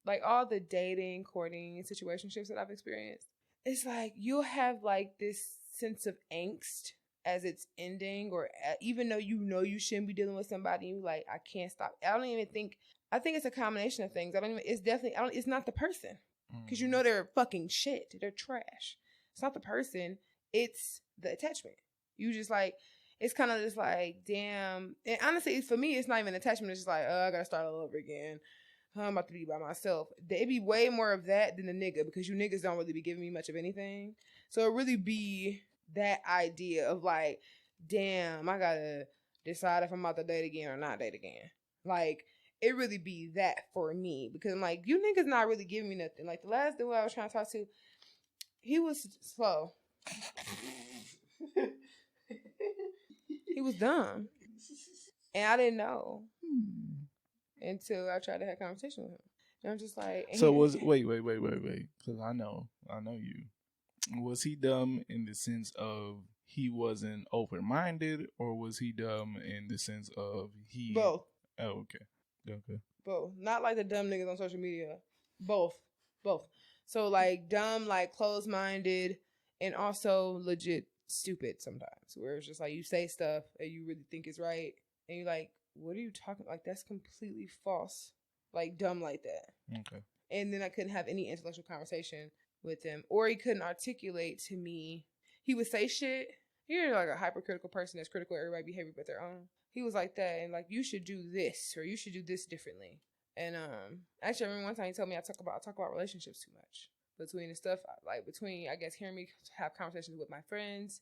like all the dating, courting, and situationships that I've experienced, it's like you'll have like this sense of angst as it's ending, or even though you know you shouldn't be dealing with somebody, you like I can't stop. I don't even think. I think it's a combination of things. It's definitely. It's not the person, because you know they're fucking shit. They're trash. It's not the person. It's the attachment. You just like, it's kind of just like, damn. And honestly, for me, it's not even attachment. It's just like, oh, I gotta start all over again. I'm about to be by myself. There'd be way more of that than a nigga, because you niggas don't really be giving me much of anything. So it really be that idea of like, damn, I gotta decide if I'm about to date again or not date again. Like, it really be that for me, because I'm like, you niggas not really giving me nothing. Like the last dude I was trying to talk to, he was slow. He was dumb. And I didn't know until I tried to have a conversation with him. And I'm just like... So wait. Because I know you. Was he dumb in the sense of he wasn't open-minded, or was he dumb in the sense of he... Both. Oh, okay. Both. Not like the dumb niggas on social media. Both. So like dumb, like closed-minded, and also legit stupid sometimes, where it's just like you say stuff and you really think it's right, and you're like, what are you talking, like that's completely false, like dumb like that. Okay. And then I couldn't have any intellectual conversation with him, or he couldn't articulate to me. He would say shit. You're like a hypercritical person that's critical of everybody's behavior but their own. He was like that, and like, you should do this, or you should do this differently. And actually I remember one time he told me I talk about relationships too much. Between the stuff, like between, I guess, hearing me have conversations with my friends,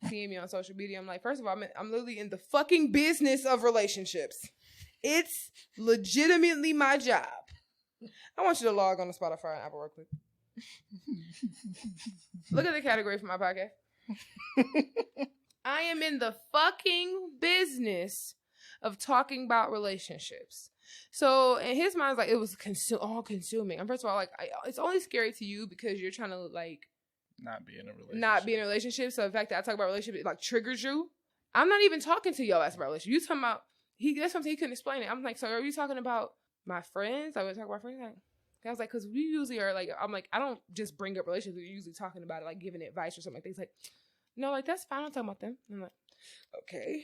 seeing me on social media, I'm like, first of all, I'm literally in the fucking business of relationships. It's legitimately my job. I want you to log on to Spotify and Apple real quick. Look at the category for my podcast. I am in the fucking business of talking about relationships. So in his mind, like, it was all consuming. And first of all, like, it's only scary to you because you're trying to like not be in a relationship. So the fact that I talk about relationship, it like triggers you. I'm not even talking to your ass about relationship. You talking about that's something he couldn't explain it. I'm like, so are you talking about my friends? I would talk about friends. Like, I was like, because we usually are like, I'm like, I don't just bring up relationships. We're usually talking about it, like giving advice or something like that. He's like, no, like that's fine. I'm talking about them. I'm like, okay.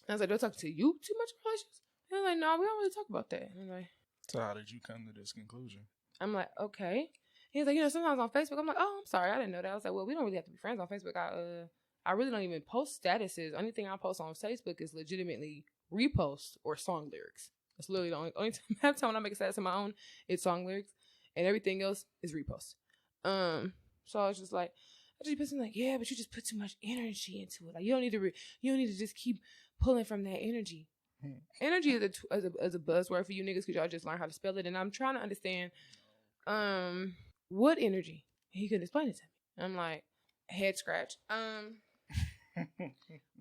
I was like, don't talk to you too much about relationships. They're like, no, we don't really talk about that. And I'm like, So how did you come to this conclusion? I'm like, okay. He's like, sometimes on Facebook, I'm like, oh, I'm sorry, I didn't know that. I was like, well, we don't really have to be friends on Facebook. I really don't even post statuses. Only thing I post on Facebook is legitimately reposts or song lyrics. That's literally the only time when I make a status of my own, it's song lyrics, and everything else is reposts. So I was just like, I just put like, yeah, but you just put too much energy into it. Like you don't need to just keep pulling from that energy. Energy is a buzzword for you niggas because y'all just learn how to spell it, and I'm trying to understand, what energy? He couldn't explain it to me. I'm like, head scratch.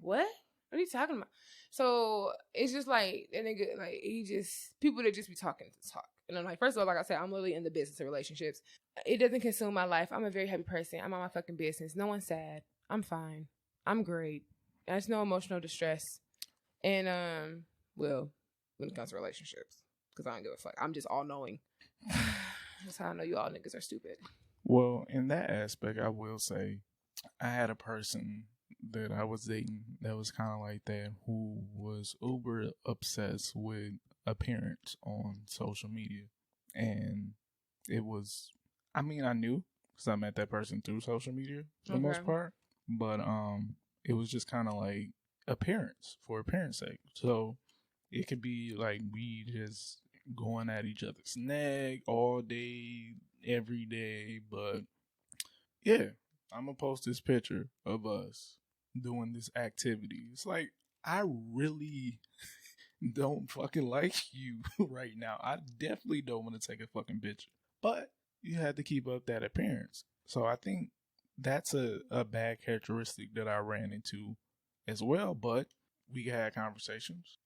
What? What are you talking about? So it's just like that nigga, like he just people that just be talking to talk. And I'm like, first of all, like I said, I'm literally in the business of relationships. It doesn't consume my life. I'm a very happy person. I'm on my fucking business. No one's sad. I'm fine. I'm great. There's no emotional distress. And well, when it comes to relationships, because I don't give a fuck. I'm just all knowing. That's how I know you all niggas are stupid. Well, in that aspect, I will say I had a person that I was dating that was kind of like that, who was uber obsessed with appearance on social media. And it was, I mean, I knew because I met that person through social media for the most part, but it was just kind of like appearance for appearance sake. So it could be like we just going at each other's neck all day, every day. But yeah, I'm gonna post this picture of us doing this activity. It's like I really don't fucking like you right now. I definitely don't want to take a fucking picture. But you had to keep up that appearance. So I think that's a bad characteristic that I ran into as well. But we had conversations.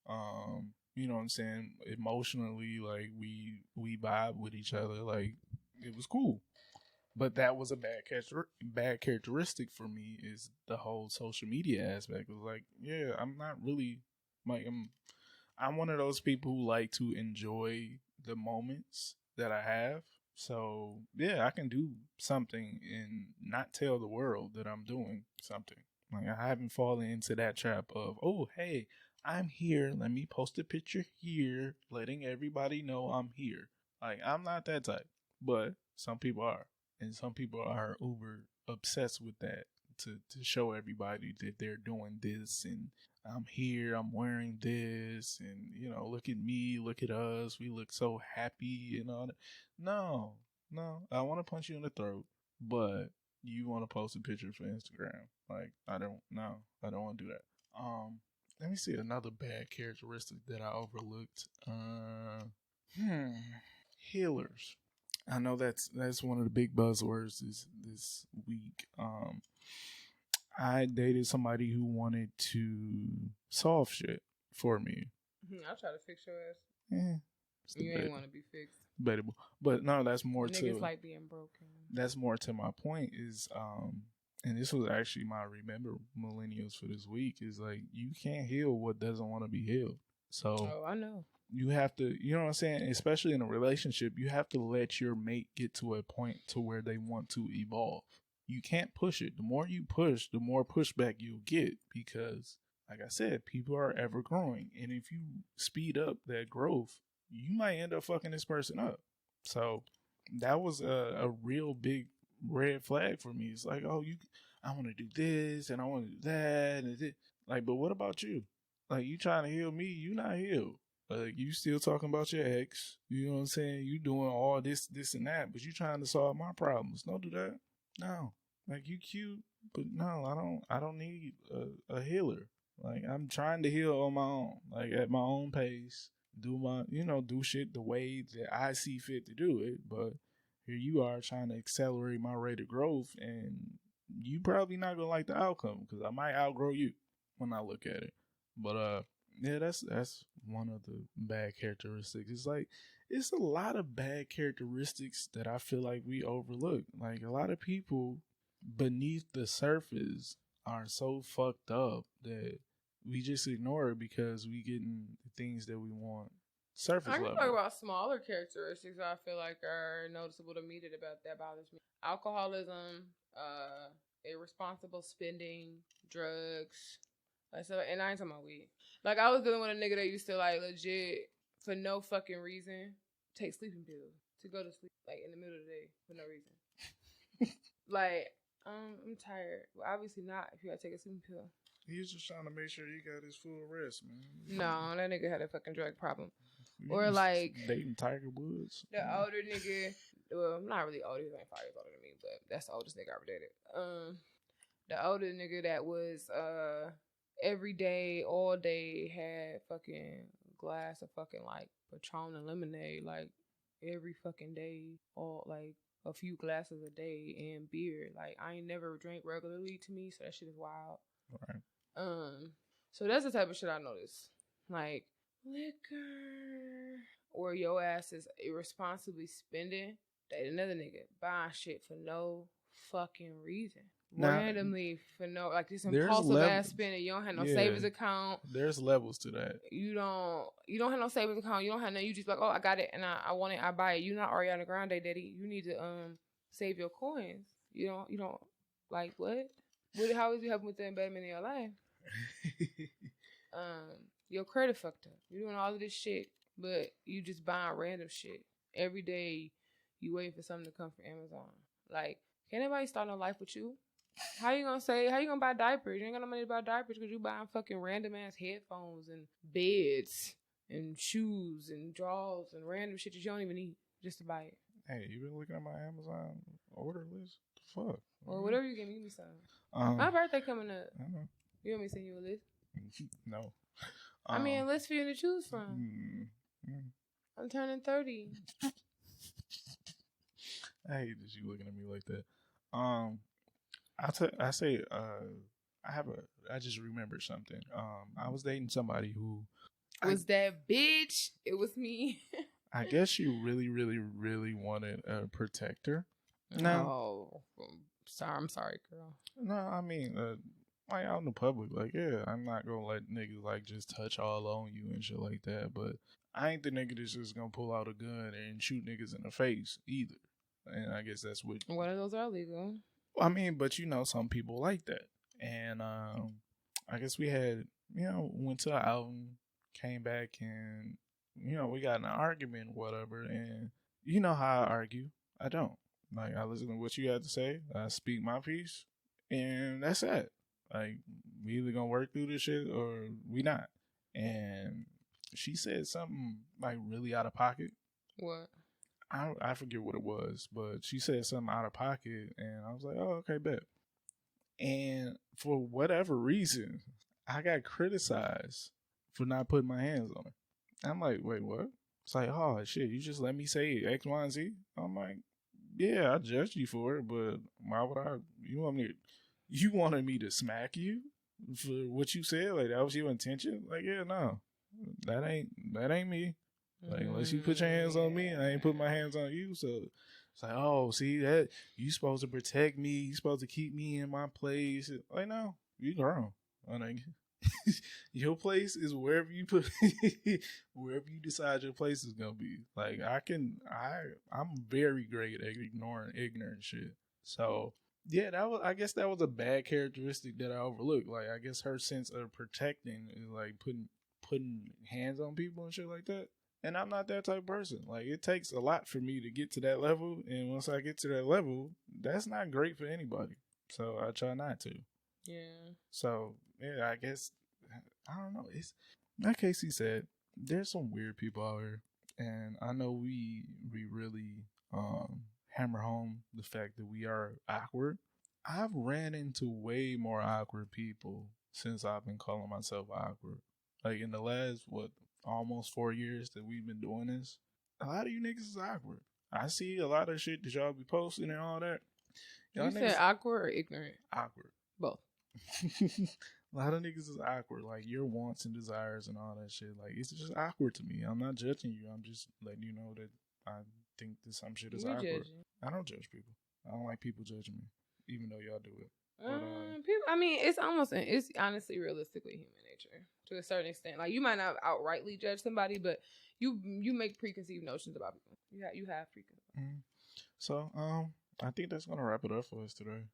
You know what I'm saying? Emotionally, like we vibe with each other. Like it was cool. But that was a bad characteristic for me, is the whole social media aspect. It was like, yeah, I'm not really like I'm one of those people who like to enjoy the moments that I have. So yeah, I can do something and not tell the world that I'm doing something. Like I haven't fallen into that trap of, oh hey, I'm here. Let me post a picture here, letting everybody know I'm here. Like I'm not that type, but some people are, and some people are uber obsessed with that to show everybody that they're doing this and I'm here, I'm wearing this, and look at me, look at us, we look so happy and all that. No, no, I want to punch you in the throat, but you want to post a picture for Instagram. Like, I don't want to do that. Let me see another bad characteristic that I overlooked. Healers. I know that's one of the big buzzwords this week. I dated somebody who wanted to solve shit for me. I'll try to fix your ass. Yeah, you ain't want to be fixed. Debatable, but no, that's more niggas like being broken. That's more to my point. Is and this was actually my remember millennials for this week. Is like you can't heal what doesn't want to be healed. So I know. You have to, you know what I'm saying? Especially in a relationship, you have to let your mate get to a point to where they want to evolve. You can't push it. The more you push, the more pushback you'll get because, like I said, people are ever growing. And if you speed up that growth, you might end up fucking this person up. So that was a real big red flag for me. It's like, oh, I want to do this and I want to do that. And like, but what about you? Like, you trying to heal me, you not healed. Like, you still talking about your ex. You know what I'm saying? You doing all this and that, but you trying to solve my problems. Don't do that. No. Like, you cute, but no, I don't need a healer. Like, I'm trying to heal on my own. Like, at my own pace. Do shit the way that I see fit to do it. But here you are trying to accelerate my rate of growth, and you probably not gonna like the outcome because I might outgrow you when I look at it. But yeah, that's one of the bad characteristics. It's like it's a lot of bad characteristics that I feel like we overlook. Like a lot of people beneath the surface are so fucked up that we just ignore it because we getting the things that we want surface level. I can talk about smaller characteristics I feel like are noticeable to me that bothers me. Alcoholism, irresponsible spending, drugs. And I ain't talking about weed. Like, I was dealing with a nigga that used to, like, legit, for no fucking reason, take sleeping pills to go to sleep, like in the middle of the day for no reason. Like, I'm tired. Well, obviously not if you gotta take a sleeping pill. He's just trying to make sure he got his full rest, man. No, that nigga had a fucking drug problem. Or like dating Tiger Woods. The older nigga, well, not really older, he's like 5 years older than me, but that's the oldest nigga I ever dated. The older nigga that was every day, all day, had fucking glass of fucking like Patron and lemonade, like every fucking day, all like a few glasses a day, and beer. Like I ain't never drank regularly to me, so that shit is wild. Right. So that's the type of shit I notice. Like liquor, or your ass is irresponsibly spending. Date another nigga buying shit for no fucking reason. Now, randomly for no, like this impulsive ass spending. You don't have no savings account. There's levels to that. You don't have no savings account. You don't have no. You just like, oh, I got it and I want it. I buy it. You not Ariana Grande, daddy. You need to save your coins. You don't like what? How is you helping with the investment in your life? Your credit fucked up. You're doing all of this shit, but you just buying random shit every day. You waiting for something to come from Amazon. Like, can anybody start no life with you? How you gonna buy diapers? You ain't got no money to buy diapers because you buying fucking random ass headphones and beds and shoes and drawers and random shit that you don't even need just to buy it. Hey, you been looking at my Amazon order list? The fuck? Or whatever you give me some. My birthday coming up. I know. You want me to send you a list? No. I mean, a list for you to choose from. I'm turning 30. I hate that you looking at me like that. I just remembered something. I was dating somebody who was that bitch. It was me. I guess she really, really, really wanted a protector. No, I'm sorry, girl. No, I mean, like out in the public, like yeah, I'm not gonna let niggas like just touch all on you and shit like that. But I ain't the nigga that's just gonna pull out a gun and shoot niggas in the face either. And I guess that's what. One of those are illegal. I mean, but some people like that. And I guess we had, went to an outing, came back, and, we got in an argument or whatever. And you know how I argue. I don't. Like, I listen to what you have to say. I speak my piece. And that's it. Like, we either gonna work through this shit or we not. And she said something, like, really out of pocket. What? I forget what it was, but she said something out of pocket, and I was like, oh, okay, bet. And for whatever reason, I got criticized for not putting my hands on her. I'm like, wait, what? It's like, oh, shit, you just let me say X, Y, and Z? I'm like, yeah, I judged you for it, but why would I? You wanted me to smack you for what you said? Like, that was your intention? Like, yeah, no, that ain't me. Like, unless you put your hands on me, I ain't put my hands on you. So it's like, oh, see that you supposed to protect me, you supposed to keep me in my place. Like, no, you grown. Like, your place is wherever you put, wherever you decide your place is gonna be. Like, I'm very great at ignoring ignorant shit. So yeah, I guess that was a bad characteristic that I overlooked. Like, I guess her sense of protecting is like putting hands on people and shit like that. And I'm not that type of person. Like, it takes a lot for me to get to that level. And once I get to that level, that's not great for anybody. So I try not to. Yeah. So, yeah, I guess, I don't know. It's like KayCee said, there's some weird people out here. And I know we really hammer home the fact that we are awkward. I've ran into way more awkward people since I've been calling myself awkward. Like, in the last, almost 4 years that we've been doing this, a lot of you niggas is awkward. I see a lot of shit that y'all be posting and all that. You said awkward or ignorant? Awkward. Both. A lot of niggas is awkward. Like, your wants and desires and all that shit. Like, it's just awkward to me. I'm not judging you. I'm just letting you know that I think that some shit is awkward. Judging. I don't judge people. I don't like people judging me, even though y'all do it. But, people, I mean, it's honestly realistically human nature to a certain extent. Like, you might not outrightly judge somebody, but you make preconceived notions about people. You have preconceived. Mm-hmm. So, I think that's gonna wrap it up for us today.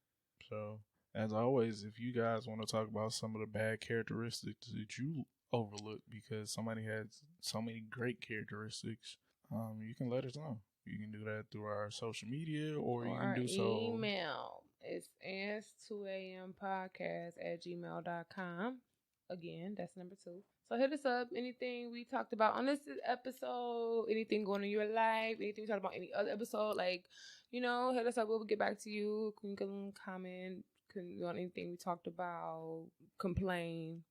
So, as always, if you guys want to talk about some of the bad characteristics that you overlook because somebody has so many great characteristics, you can let us know. You can do that through our social media, or you can Or do so. email. It's ans2ampodcast@gmail.com. Again, that's number 2. So hit us up. Anything we talked about on this episode, anything going in your life, anything we talked about any other episode, like, hit us up. We'll get back to you. You can comment on anything we talked about, complain,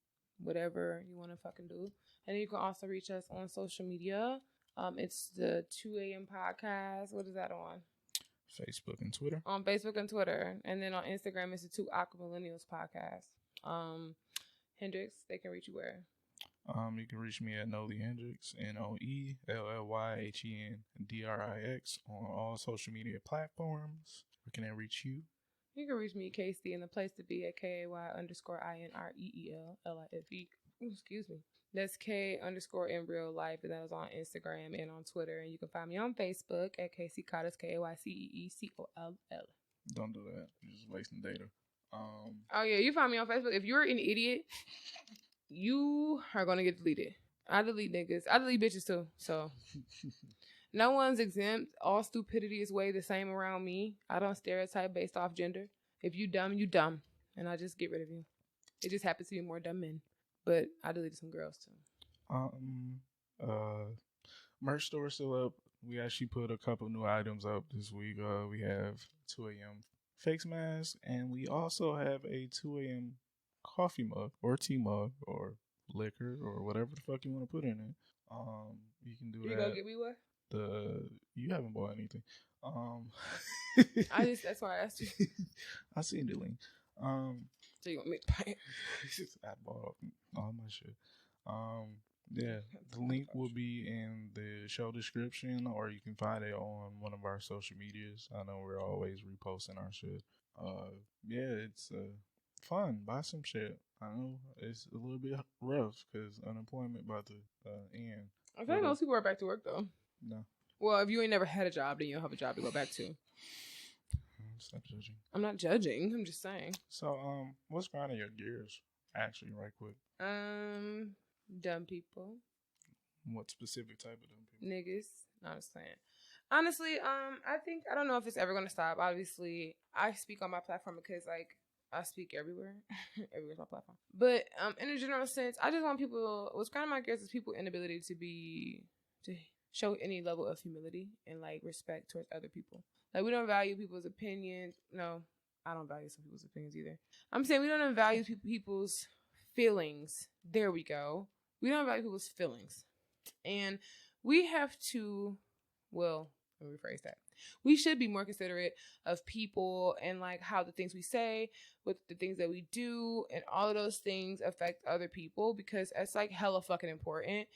whatever you want to fucking do. And then you can also reach us on social media. It's the 2 a.m. podcast. What is that on? Facebook and Twitter. On Facebook and Twitter. And then on Instagram, it's the 2 Aqua Millennials podcast. Hendrix, they can reach you where? You can reach me at Nolly Hendrix, NOELLYHENDRIX, on all social media platforms. Where can I reach you? You can reach me, KayCee, and the place to be at KAY_INREELLIFE. Excuse me. That's K _ in real life, and that is on Instagram and on Twitter. And you can find me on Facebook at KayCee Cottis, KayCeeColl. Don't do that. You're just wasting data. Oh yeah, you find me on Facebook. If you're an idiot, you are gonna get deleted. I delete niggas. I delete bitches too. So no one's exempt. All stupidity is way the same around me. I don't stereotype based off gender. If you dumb, you dumb, and I just get rid of you. It just happens to be more dumb men. But I deleted some girls too. Merch store still up. We actually put a couple new items up this week. We have 2 a.m. face mask, and we also have a 2 a.m. coffee mug or tea mug or liquor or whatever the fuck you want to put in it. You can do that. You gonna get me what? You haven't bought anything. That's why I asked you. I seen the link. So you want me to buy it? I bought all my shit. Yeah, the link will be in the show description, or you can find it on one of our social medias. I know we're always reposting our shit. Yeah, it's fun. Buy some shit. I know it's a little bit rough because unemployment about to end. I think most people are back to work though. No. Well, if you ain't never had a job, then you'll have a job to go back to. Stop judging. I'm not judging. I'm just saying. So, what's grinding your gears? Actually, right quick. Dumb people. What specific type of dumb people? Niggas. No, I'm just saying. Honestly, I don't know if it's ever gonna stop. Obviously, I speak on my platform because I speak everywhere. Everywhere's my platform. But in a general sense, I just want people. What's grinding my gears is people's inability to show any level of humility and respect towards other people. We don't value people's opinions. No, I don't value some people's opinions either. I'm saying we don't value people's feelings. There we go. We don't value people's feelings. And we have to, well, let me rephrase that. We should be more considerate of people and how the things we say, with the things that we do, and all of those things affect other people, because it's hella fucking important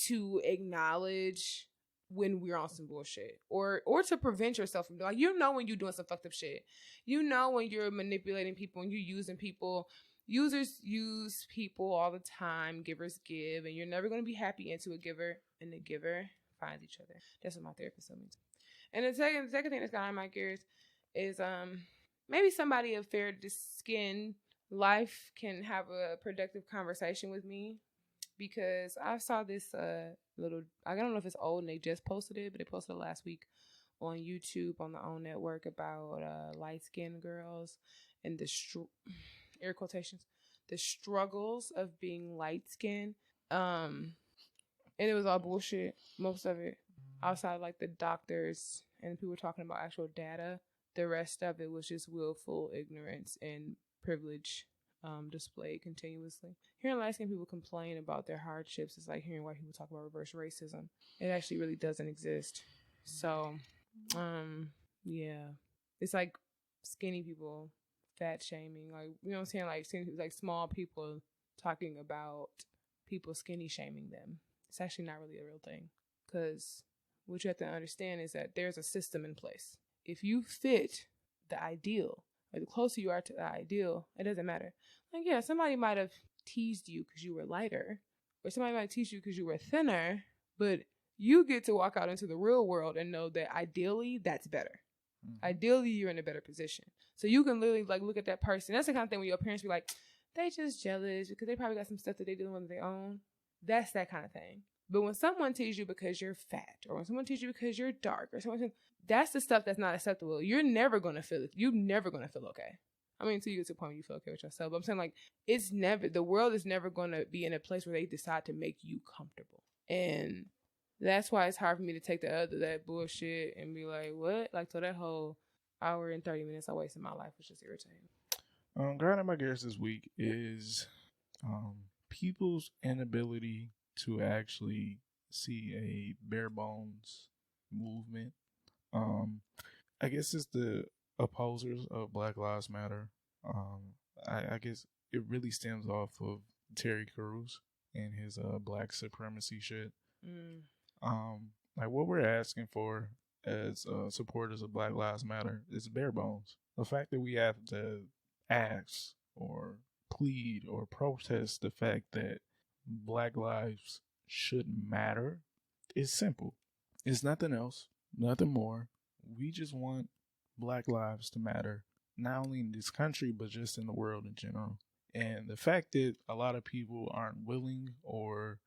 to acknowledge when we're on some bullshit, or to prevent yourself from doing when you're doing some fucked up shit. When you're manipulating people and you're using people. Users use people all the time. Givers give, and you're never going to be happy into a giver, and the giver finds each other. That's what my therapist told me. And the second thing that's got on my gears is maybe somebody of fair skin life can have a productive conversation with me, because I saw this I don't know if it's old and they just posted it, but they posted it last week on YouTube on the OWN network about light-skinned girls and air quotations, the struggles of being light-skinned. And it was all bullshit, most of it. Outside the doctors and people talking about actual data, the rest of it was just willful ignorance and privilege displayed continuously. Hearing light-skinned people complain about their hardships is like hearing white people talk about reverse racism. It actually really doesn't exist. So, yeah. It's like skinny people fat shaming, you know what I'm saying, small people talking about people skinny shaming them. It's actually not really a real thing, because what you have to understand is that there's a system in place. If you fit the ideal, or the closer you are to the ideal, it doesn't matter. Somebody might have teased you because you were lighter, or somebody might tease you because you were thinner, but you get to walk out into the real world and know that ideally that's better. Mm-hmm. Ideally, you're in a better position. So you can literally look at that person. That's the kind of thing when your parents be like, they just jealous because they probably got some stuff that they dealing with their own. That's that kind of thing. But when someone teases you because you're fat, or when someone teases you because you're dark, or someone, that's the stuff that's not acceptable. You're never gonna feel it. You're never gonna feel okay. I mean, until you get to a point where you feel okay with yourself. But I'm saying, like, it's never, the world is never gonna be in a place where they decide to make you comfortable. And that's why it's hard for me to take that bullshit and be like, what? Like, so that whole hour and 30 minutes I wasted my life was just irritating. Grinding my gears this week is people's inability to actually see a bare bones movement. I guess it's the opposers of Black Lives Matter. I guess it really stems off of Terry Crews and his black supremacy shit. Like what we're asking for as supporters of Black Lives Matter is bare bones. The fact that we have to ask or plead or protest the fact that Black lives should matter is simple. It's nothing else, nothing more. We just want Black lives to matter, not only in this country, but just in the world in general. And the fact that a lot of people aren't willing or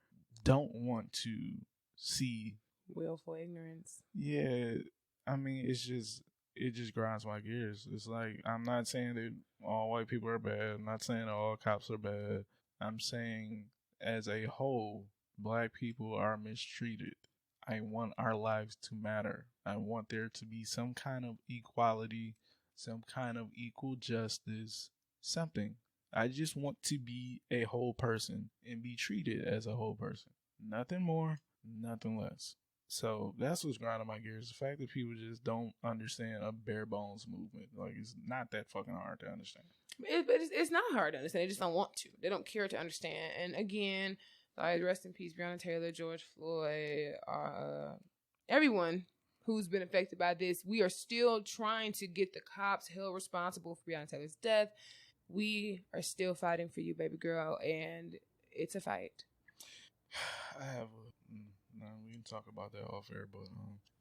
don't want to see willful ignorance. Yeah, I mean, it just grinds my gears. It's like, I'm not saying that all white people are bad. I'm not saying that all cops are bad. I'm saying as a whole, Black people are mistreated. I want our lives to matter. I want there to be some kind of equality, some kind of equal justice, something. I just want to be a whole person and be treated as a whole person. Nothing more, nothing less. So that's what's grinding my gears. The fact that people just don't understand a bare bones movement. Like, it's not that fucking hard to understand. It's not hard to understand. They just don't want to. They don't care to understand. And again, rest in peace, Breonna Taylor, George Floyd, everyone who's been affected by this. We are still trying to get the cops held responsible for Breonna Taylor's death. We are still fighting for you, baby girl, and it's a fight. We can talk about that off air, but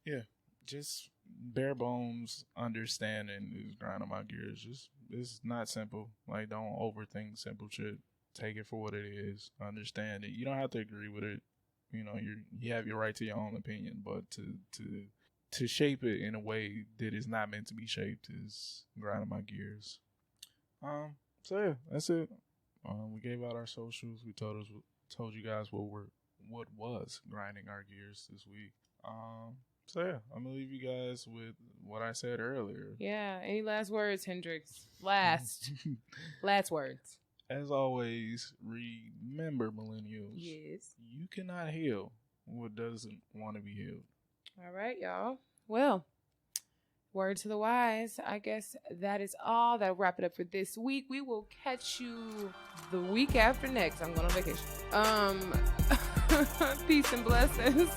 yeah, just bare bones understanding is grinding my gears. It's not simple. Like, don't overthink simple shit. Take it for what it is. Understand it. You don't have to agree with it. You know, you have your right to your own opinion, but to shape it in a way that is not meant to be shaped is grinding my gears. So yeah, that's it. We gave out our socials. We told you guys what was grinding our gears this week. So yeah, I'm gonna leave you guys with what I said earlier. Yeah. Any last words, Hendrix? Last words. As always, remember, millennials. Yes. You cannot heal what doesn't want to be healed. All right, y'all. Well, word to the wise. I guess that is all. That'll wrap it up for this week. We will catch you the week after next. I'm going on vacation. Peace and blessings.